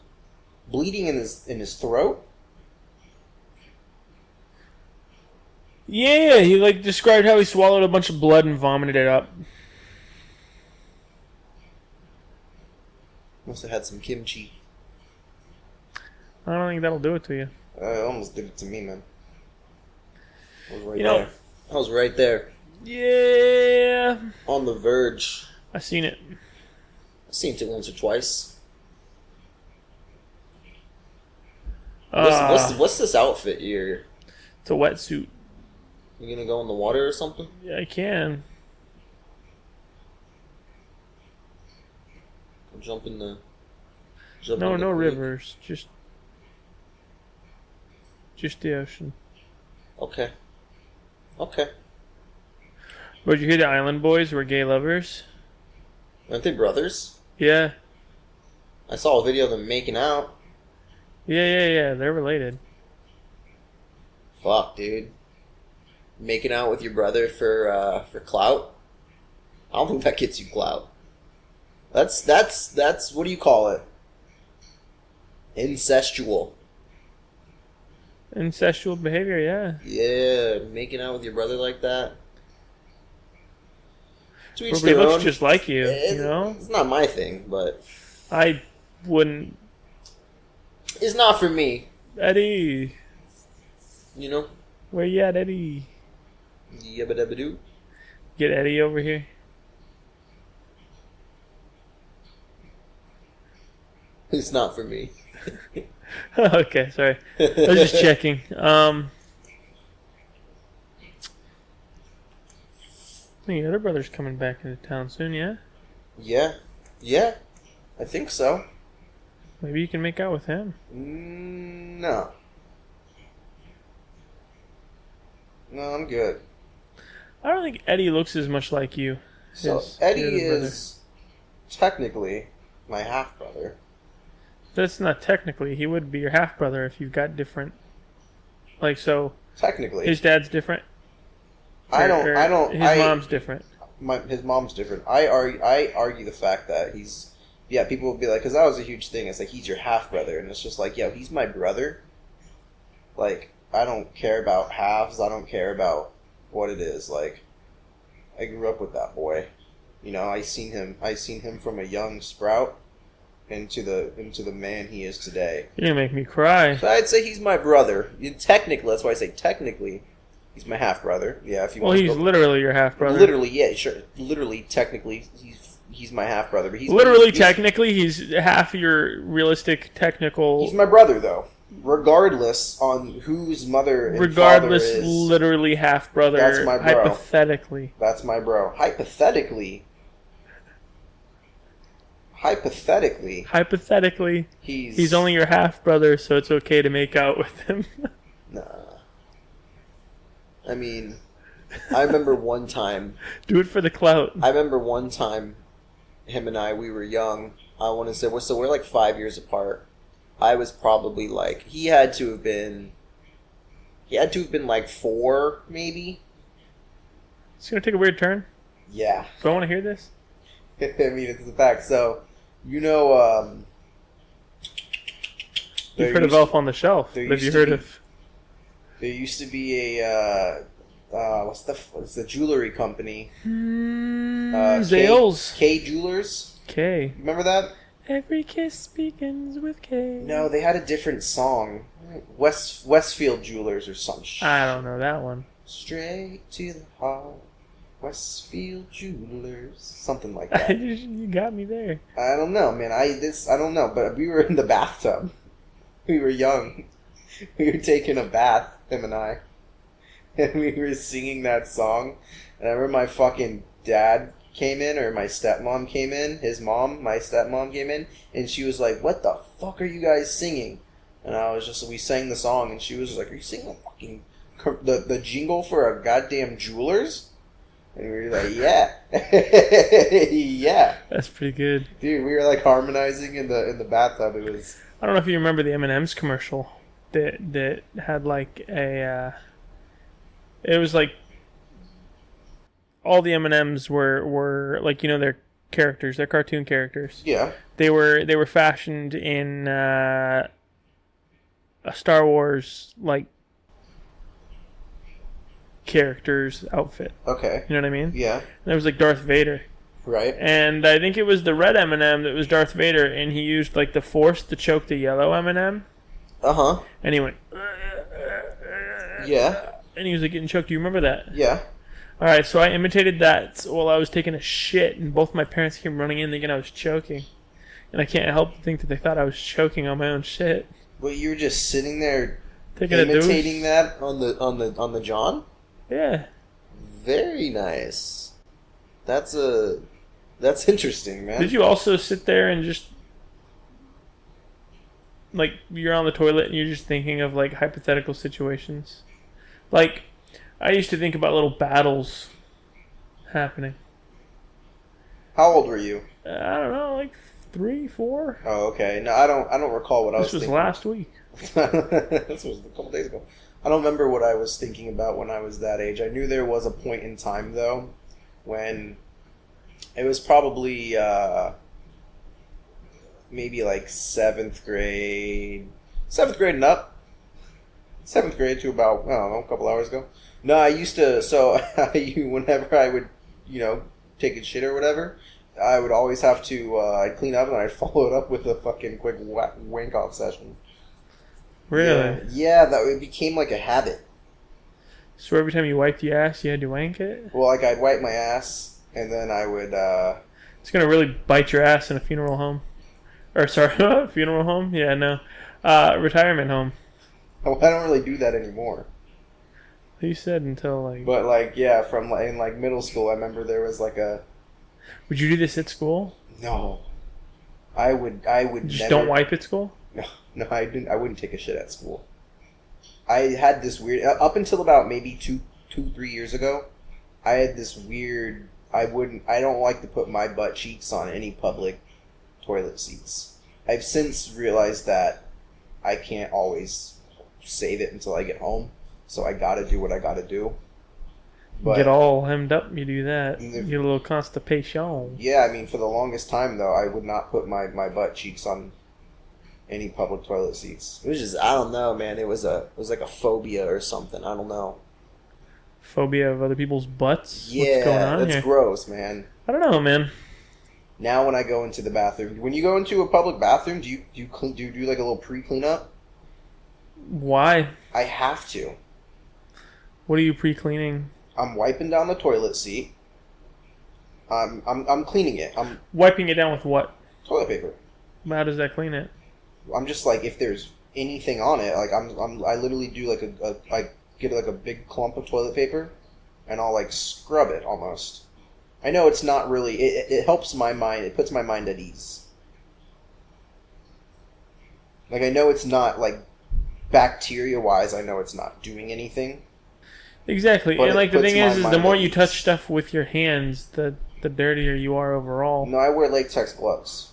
Bleeding in his throat. Yeah, he like described how he swallowed a bunch of blood and vomited it up. Must have had some kimchi. I don't think that'll do it to you. It almost did it to me, man. I was right You know- there. I was right there. Yeah, On the verge. I seen it. I've seen it once or twice. Uh, What's this outfit here? It's a wetsuit. You gonna go in the water or something? Yeah, I can. Jump in the. No rivers. Just the ocean. Okay. But did you hear the Island Boys were gay lovers? Aren't they brothers? Yeah. I saw a video of them making out. Yeah. They're related. Fuck, dude. Making out with your brother for clout? I don't think that gets you clout. That's what do you call it? Incestual. Incestual behavior, yeah. Yeah, making out with your brother like that. But he looks just like you, you know? It's not my thing, but... I wouldn't... It's not for me. Eddie. You know? Where you at, Eddie? Yabba dabba doo. Get Eddie over here. It's not for me. Okay, sorry. I was just checking. Your other brother's coming back into town soon, yeah? Yeah. I think so. Maybe you can make out with him. No. No, I'm good. I don't think Eddie looks as much like you. So Eddie is technically my half brother. That's not technically. He would be your half brother if you've got different. Like so. Technically, his dad's different. I don't. His mom's different. His mom's different. I argue the fact that he's. Yeah, people will be like, because that was a huge thing. It's like he's your half brother, and it's just like, yo, he's my brother. Like, I don't care about halves. I don't care about what it is. Like, I grew up with that boy. You know, I seen him from a young sprout into the man he is today. You're gonna make me cry. So I'd say he's my brother. Technically, that's why I say technically, he's my half brother. Yeah, if you want. Well, he's literally your half brother. Literally, yeah, sure. Literally, technically, he's my half brother. But technically, he's half your realistic technical. He's my brother, though. Regardless on whose mother and father is. Literally half brother. That's my bro. Hypothetically. That's my bro. Hypothetically, he's only your half brother, so it's okay to make out with him. Nah. I mean, I remember one time. Do it for the clout. I remember one time, him and we were young. I want to say, so we're like 5 years apart. I was probably like, he had to have been like 4, maybe. It's gonna take a weird turn. Yeah. Do I want to hear this? I mean, it's the fact. So, you know, you've heard of Elf on the Shelf. Have you heard of? There used to be a what's the jewelry company? Zales. K Jewelers. K. Remember that? Every kiss begins with K. No, they had a different song. Westfield Jewelers or some shit. I don't know that one. Straight to the heart. Westfield Jewelers, something like that. You got me there. I don't know, man. I don't know, but we were in the bathtub. We were young. We were taking a bath, him and I, and we were singing that song. And I remember my fucking dad came in, or my stepmom came in. My stepmom came in, and she was like, "What the fuck are you guys singing?" And we sang the song, and she was like, "Are you singing the jingle for a goddamn Jewelers?" And we were like, yeah. Yeah. That's pretty good. Dude, we were like harmonizing in the bathtub. It was... I don't know if you remember the M&M's commercial that had like a... it was like... all the M&Ms were like, you know, their characters. They're cartoon characters. Yeah. They were fashioned in a Star Wars, like... character's outfit. Okay. You know what I mean? Yeah. And there was like Darth Vader. Right. And I think it was the red M&M that was Darth Vader, and he used like the Force to choke the yellow M&M. Uh-huh. And he went... yeah. And he was like getting choked. Do you remember that? Yeah. Alright, so I imitated that while I was taking a shit, and both my parents came running in thinking I was choking. And I can't help but think that they thought I was choking on my own shit. But you were just sitting there taking imitating that on the John? Yeah. Very nice. That's interesting, man. Did you also sit there and just like you're on the toilet and you're just thinking of like hypothetical situations? Like I used to think about little battles happening. How old were you? I don't know, like 3, 4. Oh, okay. No, I don't recall what I was thinking. This was last week. This was a couple days ago. I don't remember what I was thinking about when I was that age. I knew there was a point in time, though, when it was probably maybe like 7th grade. 7th grade and up. 7th grade to about, I don't know, a couple hours ago. No, I used to, so whenever I would, take a shit or whatever, I would always have to, I'd clean up and I'd follow it up with a fucking quick wank off session. Really? Yeah, it became like a habit. So every time you wiped your ass, you had to wank it? Well, like I'd wipe my ass and then I would, It's going to really bite your ass in a funeral home. Or, sorry, funeral home? Yeah, no. Retirement home. I don't really do that anymore. You said until, like... But, like, yeah, from, in, like, middle school, I remember there was, like, a... Would you do this at school? No. I would You just don't wipe at school? No, I didn't. I wouldn't take a shit at school. I had this weird... Up until about maybe 3 years ago, I had this weird... I don't like to put my butt cheeks on any public toilet seats. I've since realized that I can't always save it until I get home, so I gotta do what I gotta do. But, get all hemmed up, you do that. You get a little constipation. Yeah, I mean, for the longest time, though, I would not put my butt cheeks on any public toilet seats. It was just, I don't know, man. It was like a phobia or something. I don't know. Phobia of other people's butts? Yeah, what's going on that's here? Gross, man. I don't know, man. Now when I go into the bathroom, when you go into a public bathroom, do you do like a little pre-cleanup? Why? I have to. What are you pre-cleaning? I'm wiping down the toilet seat. I'm cleaning it. I'm wiping it down with what? Toilet paper. How does that clean it? I'm just like, if there's anything on it, like I literally do like I get like a big clump of toilet paper, and I'll like scrub it almost. I know it's not really. It helps my mind. It puts my mind at ease. Like I know it's not like bacteria-wise. I know it's not doing anything. Exactly, and like the thing is the more you touch stuff with your hands, the dirtier you are overall. No, I wear latex gloves.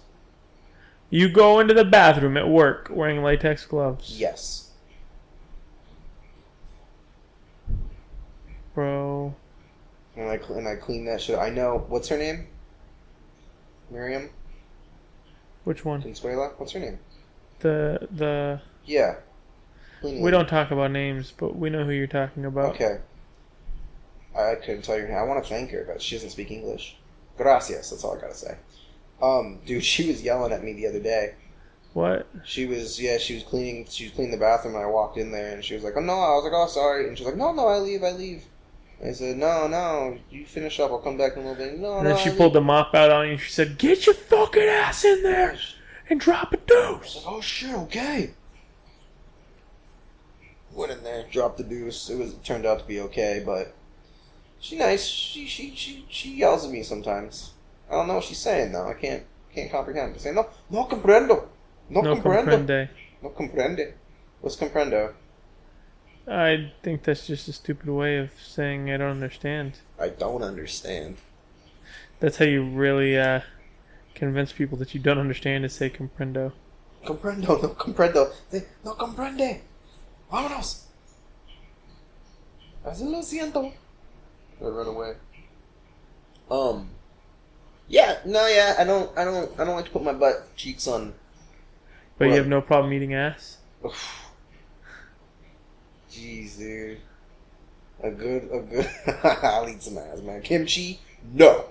You go into the bathroom at work wearing latex gloves. Yes. Bro. And I clean that shit. I know. What's her name? Miriam? Which one? Consuela? What's her name? The... Yeah. We don't talk about names, but we know who you're talking about. Okay. I couldn't tell you her name. I want to thank her, but she doesn't speak English. Gracias. That's all I gotta say. Dude, she was yelling at me the other day. What? She was cleaning the bathroom, and I walked in there, and she was like, "Oh no," I was like, "Oh, sorry," and she was like, "No, I leave." I said, "No, you finish up. I'll come back in a little bit." No, and then she pulled the mop out on you, and she said, "Get your fucking ass in there and drop a deuce." I was like, "Oh shit, okay." Went in there, dropped the deuce. It turned out to be okay, but she's nice. She yells at me sometimes. I don't know what she's saying though. I can't comprehend. She's saying, no comprendo. No comprende. No comprende. What's comprendo? I think that's just a stupid way of saying I don't understand. I don't understand. That's how you really convince people that you don't understand is say comprendo. Comprendo, no comprendo. No comprende. Vámonos. Así lo siento. I run away. Yeah, no, yeah, I don't like to put my butt cheeks on. But you have no problem eating ass? Jeez, dude. A good. I'll eat some ass, man. Kimchi? No.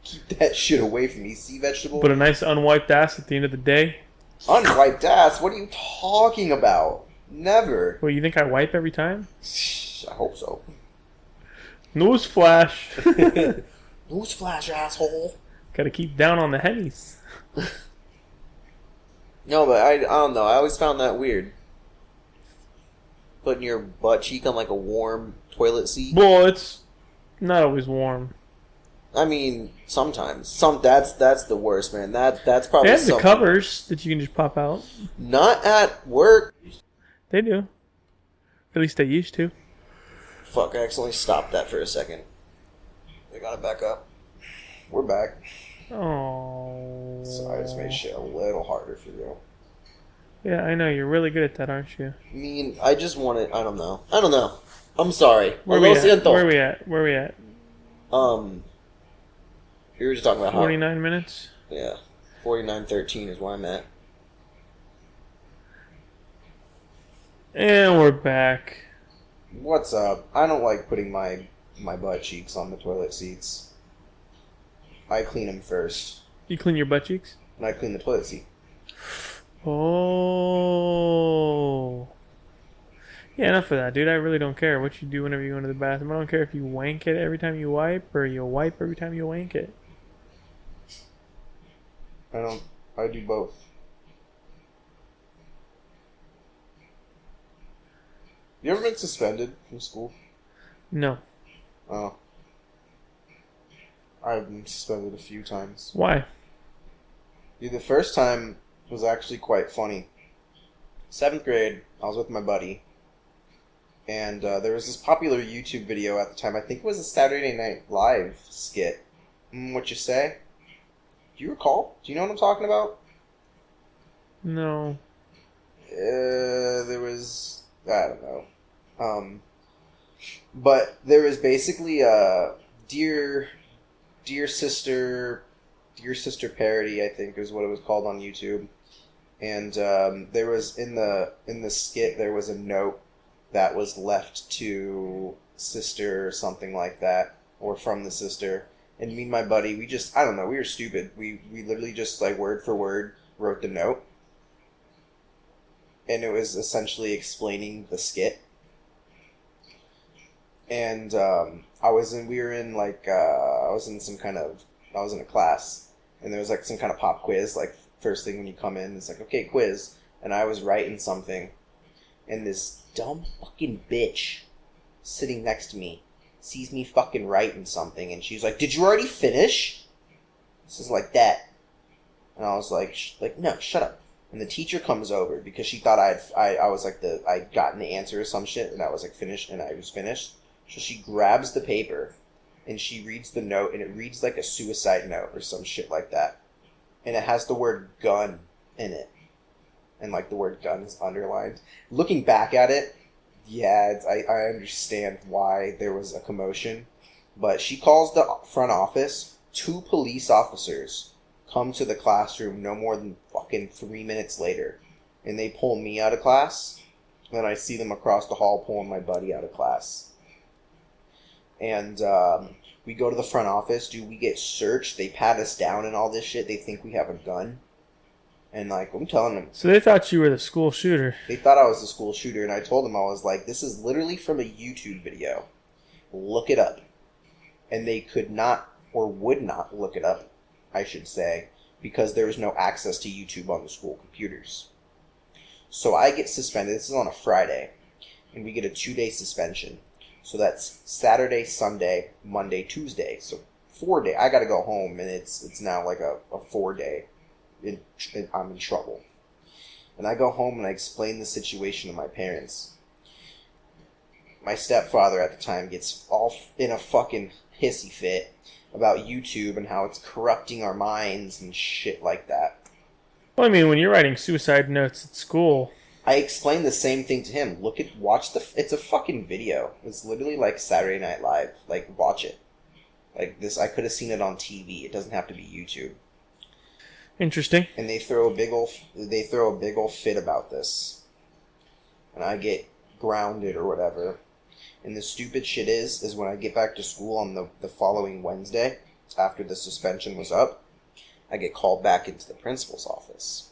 Keep that shit away from me. Sea vegetable? But a nice unwiped ass at the end of the day? Unwiped ass? What are you talking about? Never. Well, you think I wipe every time? I hope so. Newsflash. Newsflash, asshole. Gotta keep down on the hennies. No, but I don't know. I always found that weird. Putting your butt cheek on like a warm toilet seat. Well, it's not always warm. I mean, sometimes. That's the worst, man. That's probably. They have the covers that you can just pop out. Not at work. They do. At least they used to. Fuck, I accidentally stopped that for a second. We gotta back up. We're back. Oh. Sorry, I just made shit a little harder for you. Yeah, I know. You're really good at that, aren't you? I mean, I just want it. I don't know. I'm sorry. Where we at? We were just talking about 49 minutes? Yeah. 4913 is where I'm at. And we're back. What's up? I don't like putting my butt cheeks on the toilet seats. I clean them first. You clean your butt cheeks? And I clean the toilet seat. Oh. Yeah, enough of that, dude. I really don't care what you do whenever you go into the bathroom. I don't care if you wank it every time you wipe or you wipe every time you wank it. I do both. You ever been suspended from school? No. Oh. I've been suspended a few times. Why? Dude, the first time was actually quite funny. 7th grade, I was with my buddy. And there was this popular YouTube video at the time. I think it was a Saturday Night Live skit. What you say? Do you recall? Do you know what I'm talking about? No. There was... I don't know. But there was basically a Dear Sister parody, I think is what it was called on YouTube. And there was in the skit there was a note that was left to sister or something like that, or from the sister. And me and my buddy, we just, I don't know, we were stupid. We literally just, like, word for word wrote the note. And it was essentially explaining the skit. And I was in a class, and there was, like, some kind of pop quiz, like, first thing when you come in, it's like, okay, quiz. And I was writing something, and this dumb fucking bitch sitting next to me sees me fucking writing something, and she's like, "Did you already finish?" This is like that. And I was like, no, shut up. And the teacher comes over because she thought I'd gotten the answer or some shit, and I was like finished, and I was finished. So she grabs the paper, and she reads the note, and it reads like a suicide note or some shit like that. And it has the word gun in it. And, like, the word gun is underlined. Looking back at it, yeah, I understand why there was a commotion. But she calls the front office. 2 police officers come to the classroom no more than fucking 3 minutes later. And they pull me out of class. Then I see them across the hall pulling my buddy out of class. And we go to the front office. Dude, we get searched. They pat us down and all this shit. They think we have a gun. And, like, I'm telling them. So they thought you were the school shooter. They thought I was the school shooter, and I told them, I was like, this is literally from a YouTube video. Look it up. And they could not, or would not look it up, I should say, because there was no access to YouTube on the school computers. So I get suspended. This is on a Friday. And we get a 2-day suspension. So that's Saturday, Sunday, Monday, Tuesday. So 4 day. I got to go home, and it's now like a 4-day. I'm in trouble. And I go home and I explain the situation to my parents. My stepfather at the time gets all in a fucking hissy fit about YouTube and how it's corrupting our minds and shit like that. Well, I mean, when you're writing suicide notes at school... I explained the same thing to him. It's a fucking video. It's literally like Saturday Night Live. Like, watch it. Like, this, I could have seen it on TV. It doesn't have to be YouTube. Interesting. And they throw a big old fit about this. And I get grounded or whatever. And the stupid shit is when I get back to school on the following Wednesday, after the suspension was up, I get called back into the principal's office.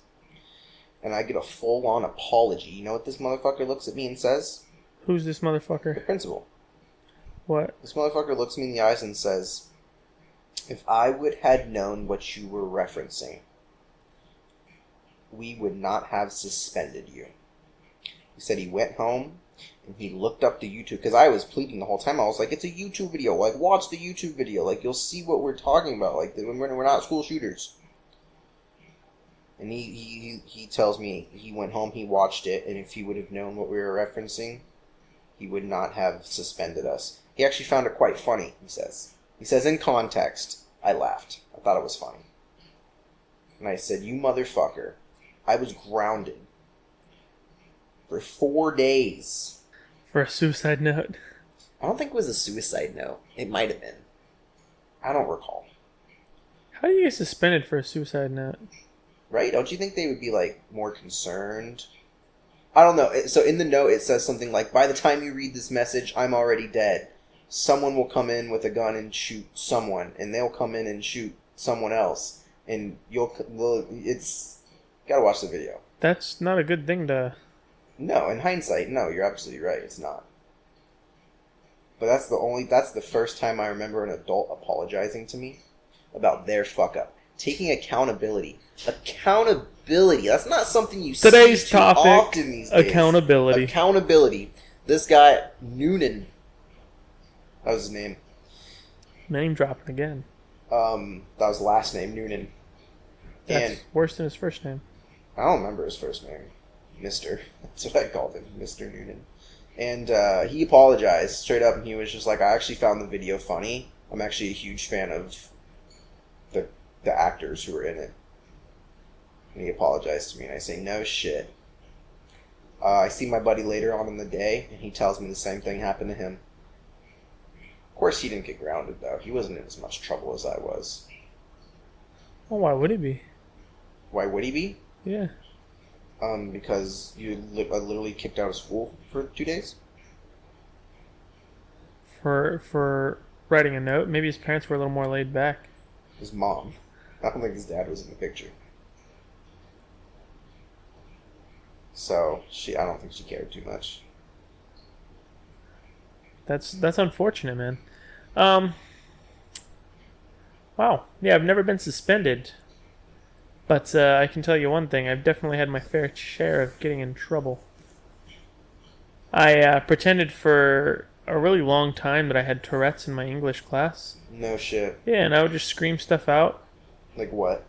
And I get a full-on apology. You know what this motherfucker looks at me and says? Who's this motherfucker? The principal. What? This motherfucker looks me in the eyes and says, "If I would had known what you were referencing, we would not have suspended you." He said he went home and he looked up the YouTube, because I was pleading the whole time. I was like, it's a YouTube video. Like, watch the YouTube video. Like, you'll see what we're talking about. Like, we're not school shooters. And he tells me he went home, he watched it, and if he would have known what we were referencing, he would not have suspended us. He actually found it quite funny, he says. He says, in context, I laughed. I thought it was funny. And I said, you motherfucker, I was grounded for 4 days. For a suicide note? I don't think it was a suicide note. It might have been. I don't recall. How do you get suspended for a suicide note? Right? Don't you think they would be, like, more concerned? I don't know. So in the note, it says something like, by the time you read this message, I'm already dead. Someone will come in with a gun and shoot someone, and they'll come in and shoot someone else, and it's... Gotta watch the video. That's not a good thing to... No, in hindsight, no, you're absolutely right. It's not. But that's the first time I remember an adult apologizing to me about their fuck up. Taking accountability. Accountability. That's not something you Today's see too topic, often these days. accountability. Accountability. This guy, Noonan. That was his name. Name dropping again. That was the last name, Noonan. That's And worse than his first name. I don't remember his first name. Mr. That's what I called him. Mr. Noonan. And he apologized straight up, and he was just like, I actually found the video funny. I'm actually a huge fan of the actors who were in it. And he apologized to me, and I say, no shit. I see my buddy later on in the day, and he tells me the same thing happened to him. Of course he didn't get grounded, though. He wasn't in as much trouble as I was. Well, why would he be? Why would he be? Yeah. Because you literally kicked out of school for 2 days? For writing a note? Maybe his parents were a little more laid back. His mom. I don't think his dad was in the picture. So, I don't think she cared too much. That's unfortunate, man. Wow. Yeah, I've never been suspended. But I can tell you one thing. I've definitely had my fair share of getting in trouble. I pretended for a really long time that I had Tourette's in my English class. No shit. Yeah, and I would just scream stuff out. Like what?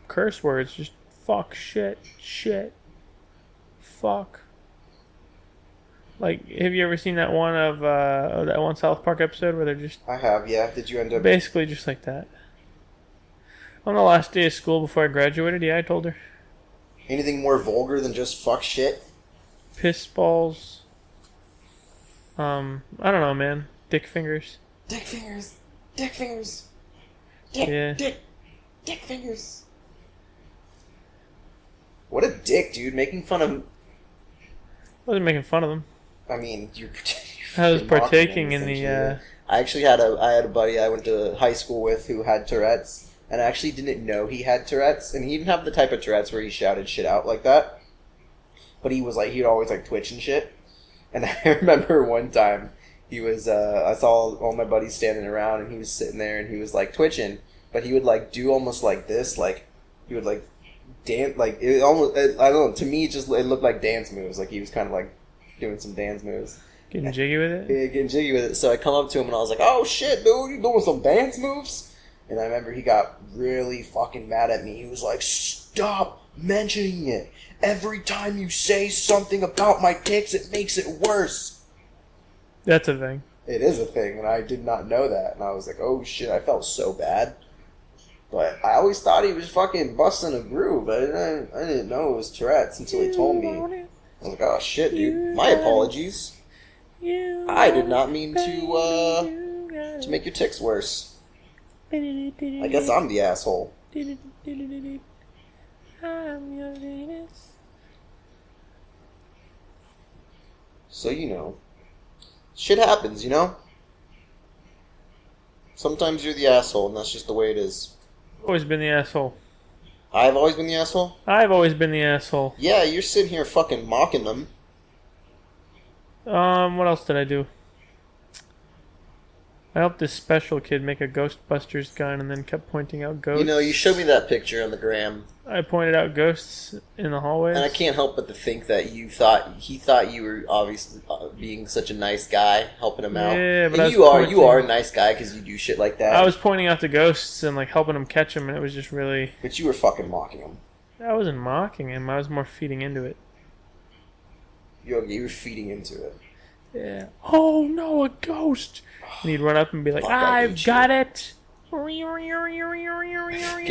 Curse words. Just fuck, shit, fuck. Like, have you ever seen that one of that one South Park episode where they're just... I have, yeah. Did you end up... Basically just like that. On the last day of school before I graduated, yeah, I told her. Anything more vulgar than just fuck shit? Piss balls. I don't know, man. Dick fingers. Dick fingers. Dick fingers. Yeah. Dick fingers. What a dick, dude. Making fun of... I wasn't making fun of them. I mean, you're I was partaking in the... I actually had a buddy I went to high school with who had Tourette's. And I actually didn't know he had Tourette's, and he didn't have the type of Tourette's where he shouted shit out like that. But he was like, he'd always like twitch and shit. And I remember one time, he was, I saw all my buddies standing around, and he was sitting there, and he was like twitching, but he would like do almost like this, like, he would like dance, like, it almost, I don't know, to me it looked like dance moves, like he was kind of like doing some dance moves. Getting jiggy with it? Yeah, getting jiggy with it. So I come up to him, and I was like, oh shit, dude, you doing some dance moves? And I remember he got really fucking mad at me. He was like, stop mentioning it. Every time you say something about my dicks, it makes it worse. That's a thing. It is a thing, and I did not know that. And I was like, oh shit, I felt so bad. But I always thought he was fucking busting a groove. I didn't know it was Tourette's until he told me. I was like, oh shit, dude. My apologies. I did not mean to make your tics worse. I guess I'm the asshole. I'm your Venus. So, you know. Shit happens, you know? Sometimes you're the asshole, and that's just the way it is. Always been the asshole. I've always been the asshole? I've always been the asshole. Yeah, you're sitting here fucking mocking them. What else did I do? I helped this special kid make a Ghostbusters gun and then kept pointing out ghosts. You know, you showed me that picture on the gram. I pointed out ghosts in the hallways. And I can't help but to think that he thought you were obviously being such a nice guy, helping him out. Yeah, but and you are a nice guy because you do shit like that. I was pointing out the ghosts and like helping him catch them, and it was just really... But you were fucking mocking him. I wasn't mocking him. I was more feeding into it. You were feeding into it. Yeah. Oh no, a ghost! And he'd run up and be like, I've got it! I can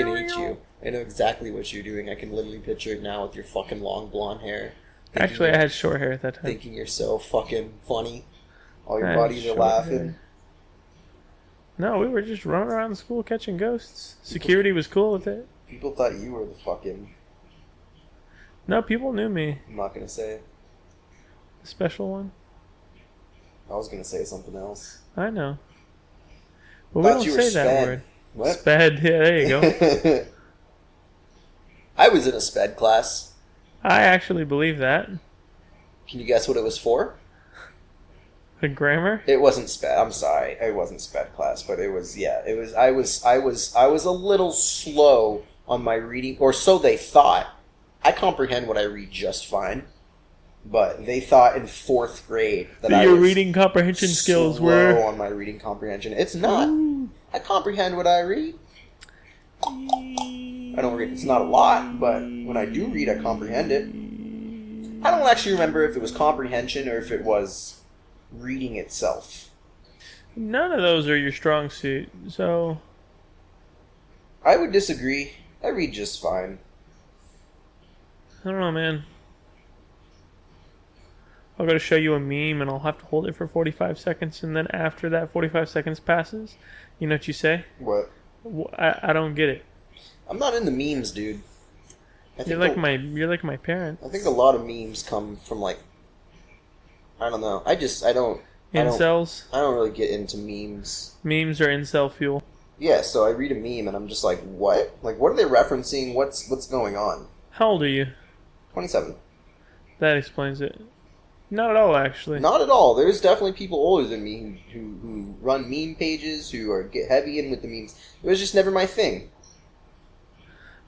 eat you. I know exactly what you're doing. I can literally picture it now with your fucking long blonde hair. Actually, I had short hair at that time. Thinking you're so fucking funny. All your buddies are laughing. No, we were just running around the school catching ghosts. Security was cool with it. People thought you were the fucking... No, people knew me. I'm not gonna say it. The special one. I was gonna say something else. I know. But we don't say that sped. word. What? Sped. Yeah, there you go. I was in a sped class. I actually believe that. Can you guess what it was for? The grammar? It wasn't sped. I'm sorry, it wasn't sped class, but it was. Yeah, it was. I was a little slow on my reading, or so they thought. I comprehend what I read just fine, but they thought in 4th grade that your reading comprehension skills were slow on my reading comprehension. It's not. Ooh. I comprehend what I read. I don't read. It's not a lot, but when I do read, I comprehend it. I don't actually remember if it was comprehension or if it was reading itself. None of those are your strong suit, so... I would disagree. I read just fine. I don't know, man. I'll go to show you a meme and I'll have to hold it for 45 seconds, and then after that 45 seconds passes, you know what you say? What? I don't get it. I'm not into memes, dude. You're like my parents. I think a lot of memes come from like, I don't know. Incels? I don't really get into memes. Memes are incel fuel. Yeah, so I read a meme and I'm just like, what? Like, what are they referencing? What's going on? How old are you? 27. That explains it. Not at all, actually. Not at all. There's definitely people older than me who run meme pages, who get heavy in with the memes. It was just never my thing.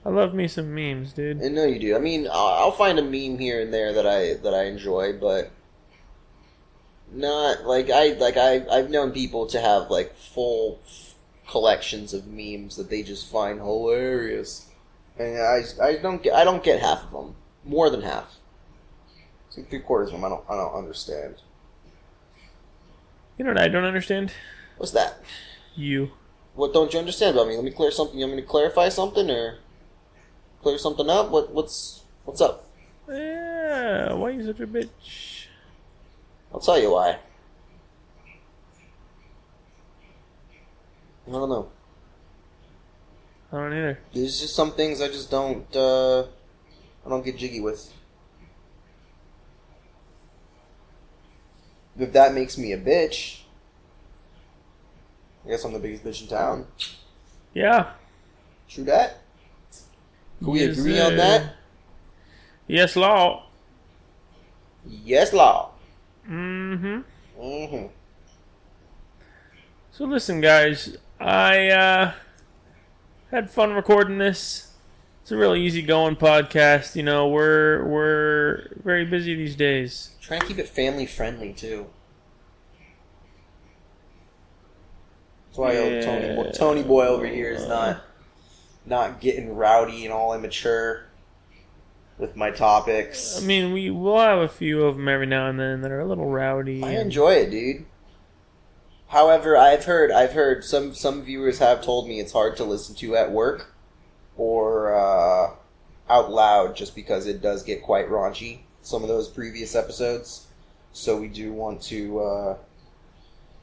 I love me some memes, dude. I know you do. I mean, I'll find a meme here and there that I enjoy, but not like I've known people to have like full collections of memes that they just find hilarious, and I don't get half of them. More than half. It's like 3/4 of them I don't understand. You know what I don't understand? What's that? You. What don't you understand about me? Let me clear something. You want me to clarify something or clear something up? What's up? Yeah, why are you such a bitch? I'll tell you why. I don't know. I don't either. There's just some things I just don't get jiggy with. If that makes me a bitch, I guess I'm the biggest bitch in town. Yeah. True that? Can we agree on that? Yes, law. Yes, law. Mm-hmm. Mm-hmm. So listen, guys, I had fun recording this. It's a really easygoing podcast. You know, we're very busy these days. Trying to keep it family friendly too. That's why Tony Boy over here is not getting rowdy and all immature with my topics. I mean, we'll have a few of them every now and then that are a little rowdy. I enjoy it, dude. However, I've heard some viewers have told me it's hard to listen to at work or out loud just because it does get quite raunchy, some of those previous episodes. So we do want to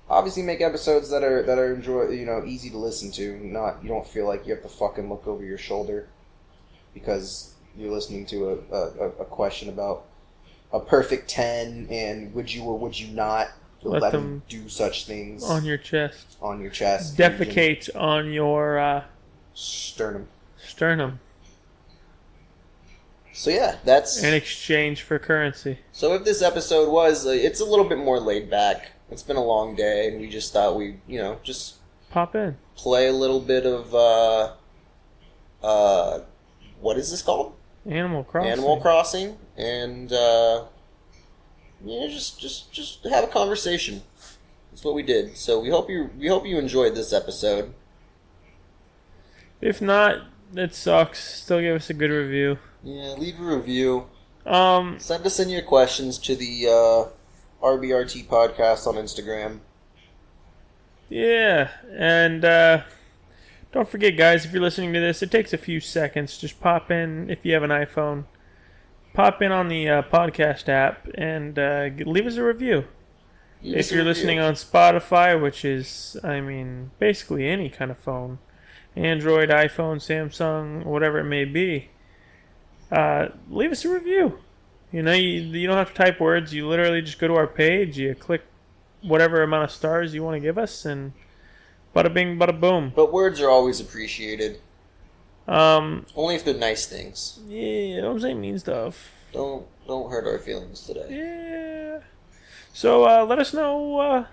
obviously make episodes that are easy to listen to. You don't feel like you have to fucking look over your shoulder because you're listening to a question about a perfect 10 and would you or would you not let them do such things on your chest. On your chest. Defecate on your sternum. So yeah, that's in exchange for currency. So if this episode was, it's a little bit more laid back. It's been a long day, and we just thought we, just pop in, play a little bit of what is this called? Animal Crossing. Animal Crossing, and just have a conversation. That's what we did. So we hope you enjoyed this episode. If not, it sucks. Still give us a good review. Yeah, leave a review. Send us in your questions to the RBRT podcast on Instagram. Yeah, and don't forget, guys, if you're listening to this, it takes a few seconds. Just pop in, if you have an iPhone, pop in on the podcast app and leave us a review. If you're listening on Spotify, which is, I mean, basically any kind of phone, Android, iPhone, Samsung, whatever it may be, leave us a review. You know, you don't have to type words. You literally just go to our page, you click whatever amount of stars you want to give us, and bada bing, bada boom. But words are always appreciated. Only if they're nice things. Yeah, don't say mean stuff. Don't hurt our feelings today. Yeah. So let us know.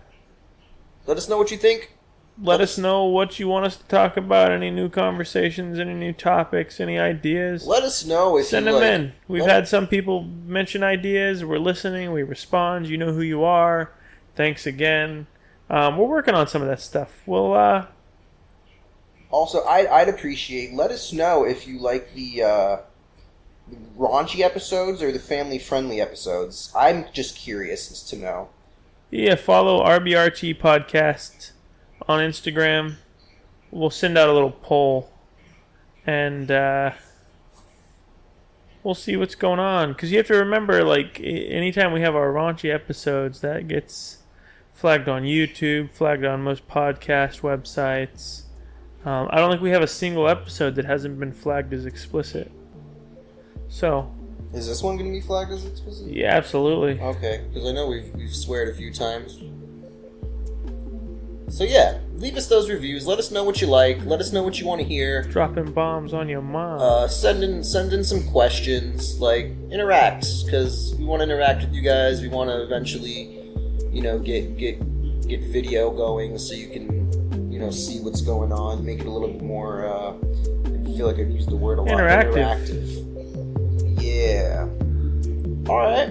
Let us know what you think. Let us know what you want us to talk about. Any new conversations, any new topics, any ideas. Let us know if Send them in. We've had some people mention ideas. We're listening. We respond. You know who you are. Thanks again. We're working on some of that stuff. We'll. Also, I'd appreciate. Let us know if you like the raunchy episodes or the family-friendly episodes. I'm just curious as to know. Yeah, follow RBRT Podcast on Instagram. We'll send out a little poll, and we'll see what's going on. Because you have to remember, like, anytime we have our raunchy episodes, that gets flagged on YouTube, flagged on most podcast websites. I don't think we have a single episode that hasn't been flagged as explicit. So, is this one going to be flagged as explicit? Yeah, absolutely. Okay, because I know we've sweared a few times. So yeah, leave us those reviews. Let us know what you like. Let us know what you want to hear. Dropping bombs on your mom. Send in some questions. Like, interact, because we want to interact with you guys. We want to eventually, get video going so you can, see what's going on. Make it a little bit more. I feel like I've used the word a lot. Interactive. Yeah. All right.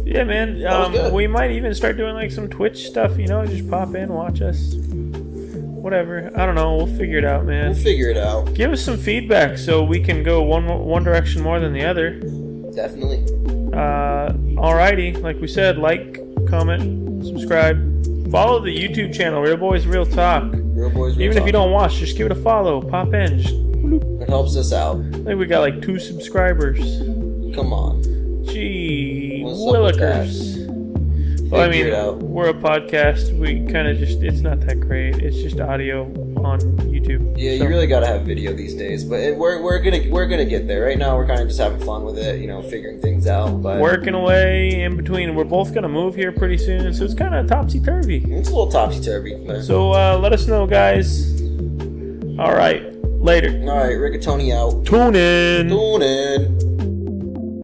Yeah, man. We might even start doing like some Twitch stuff. Just pop in, watch us. Whatever. I don't know. We'll figure it out, man. We'll figure it out. Give us some feedback so we can go one direction more than the other. Definitely. Alrighty. Like we said, like, comment, subscribe, follow the YouTube channel. Real Boys Real Talk. Real Boys Real Talk. Even if you don't watch, just give it a follow. Pop in. It helps us out. I think we got like 2 subscribers. Come on. Gee, willikers. Well, I mean, we're a podcast. We kind of it's not that great. It's just audio on YouTube. Yeah, so. You really got to have video these days. But we're gonna get there. Right now, we're kind of just having fun with it. Figuring things out. But working away in between. We're both gonna move here pretty soon, so it's kind of topsy turvy. It's a little topsy turvy. So let us know, guys. All right, later. All right, Rigatoni out. Tune in. Tune in.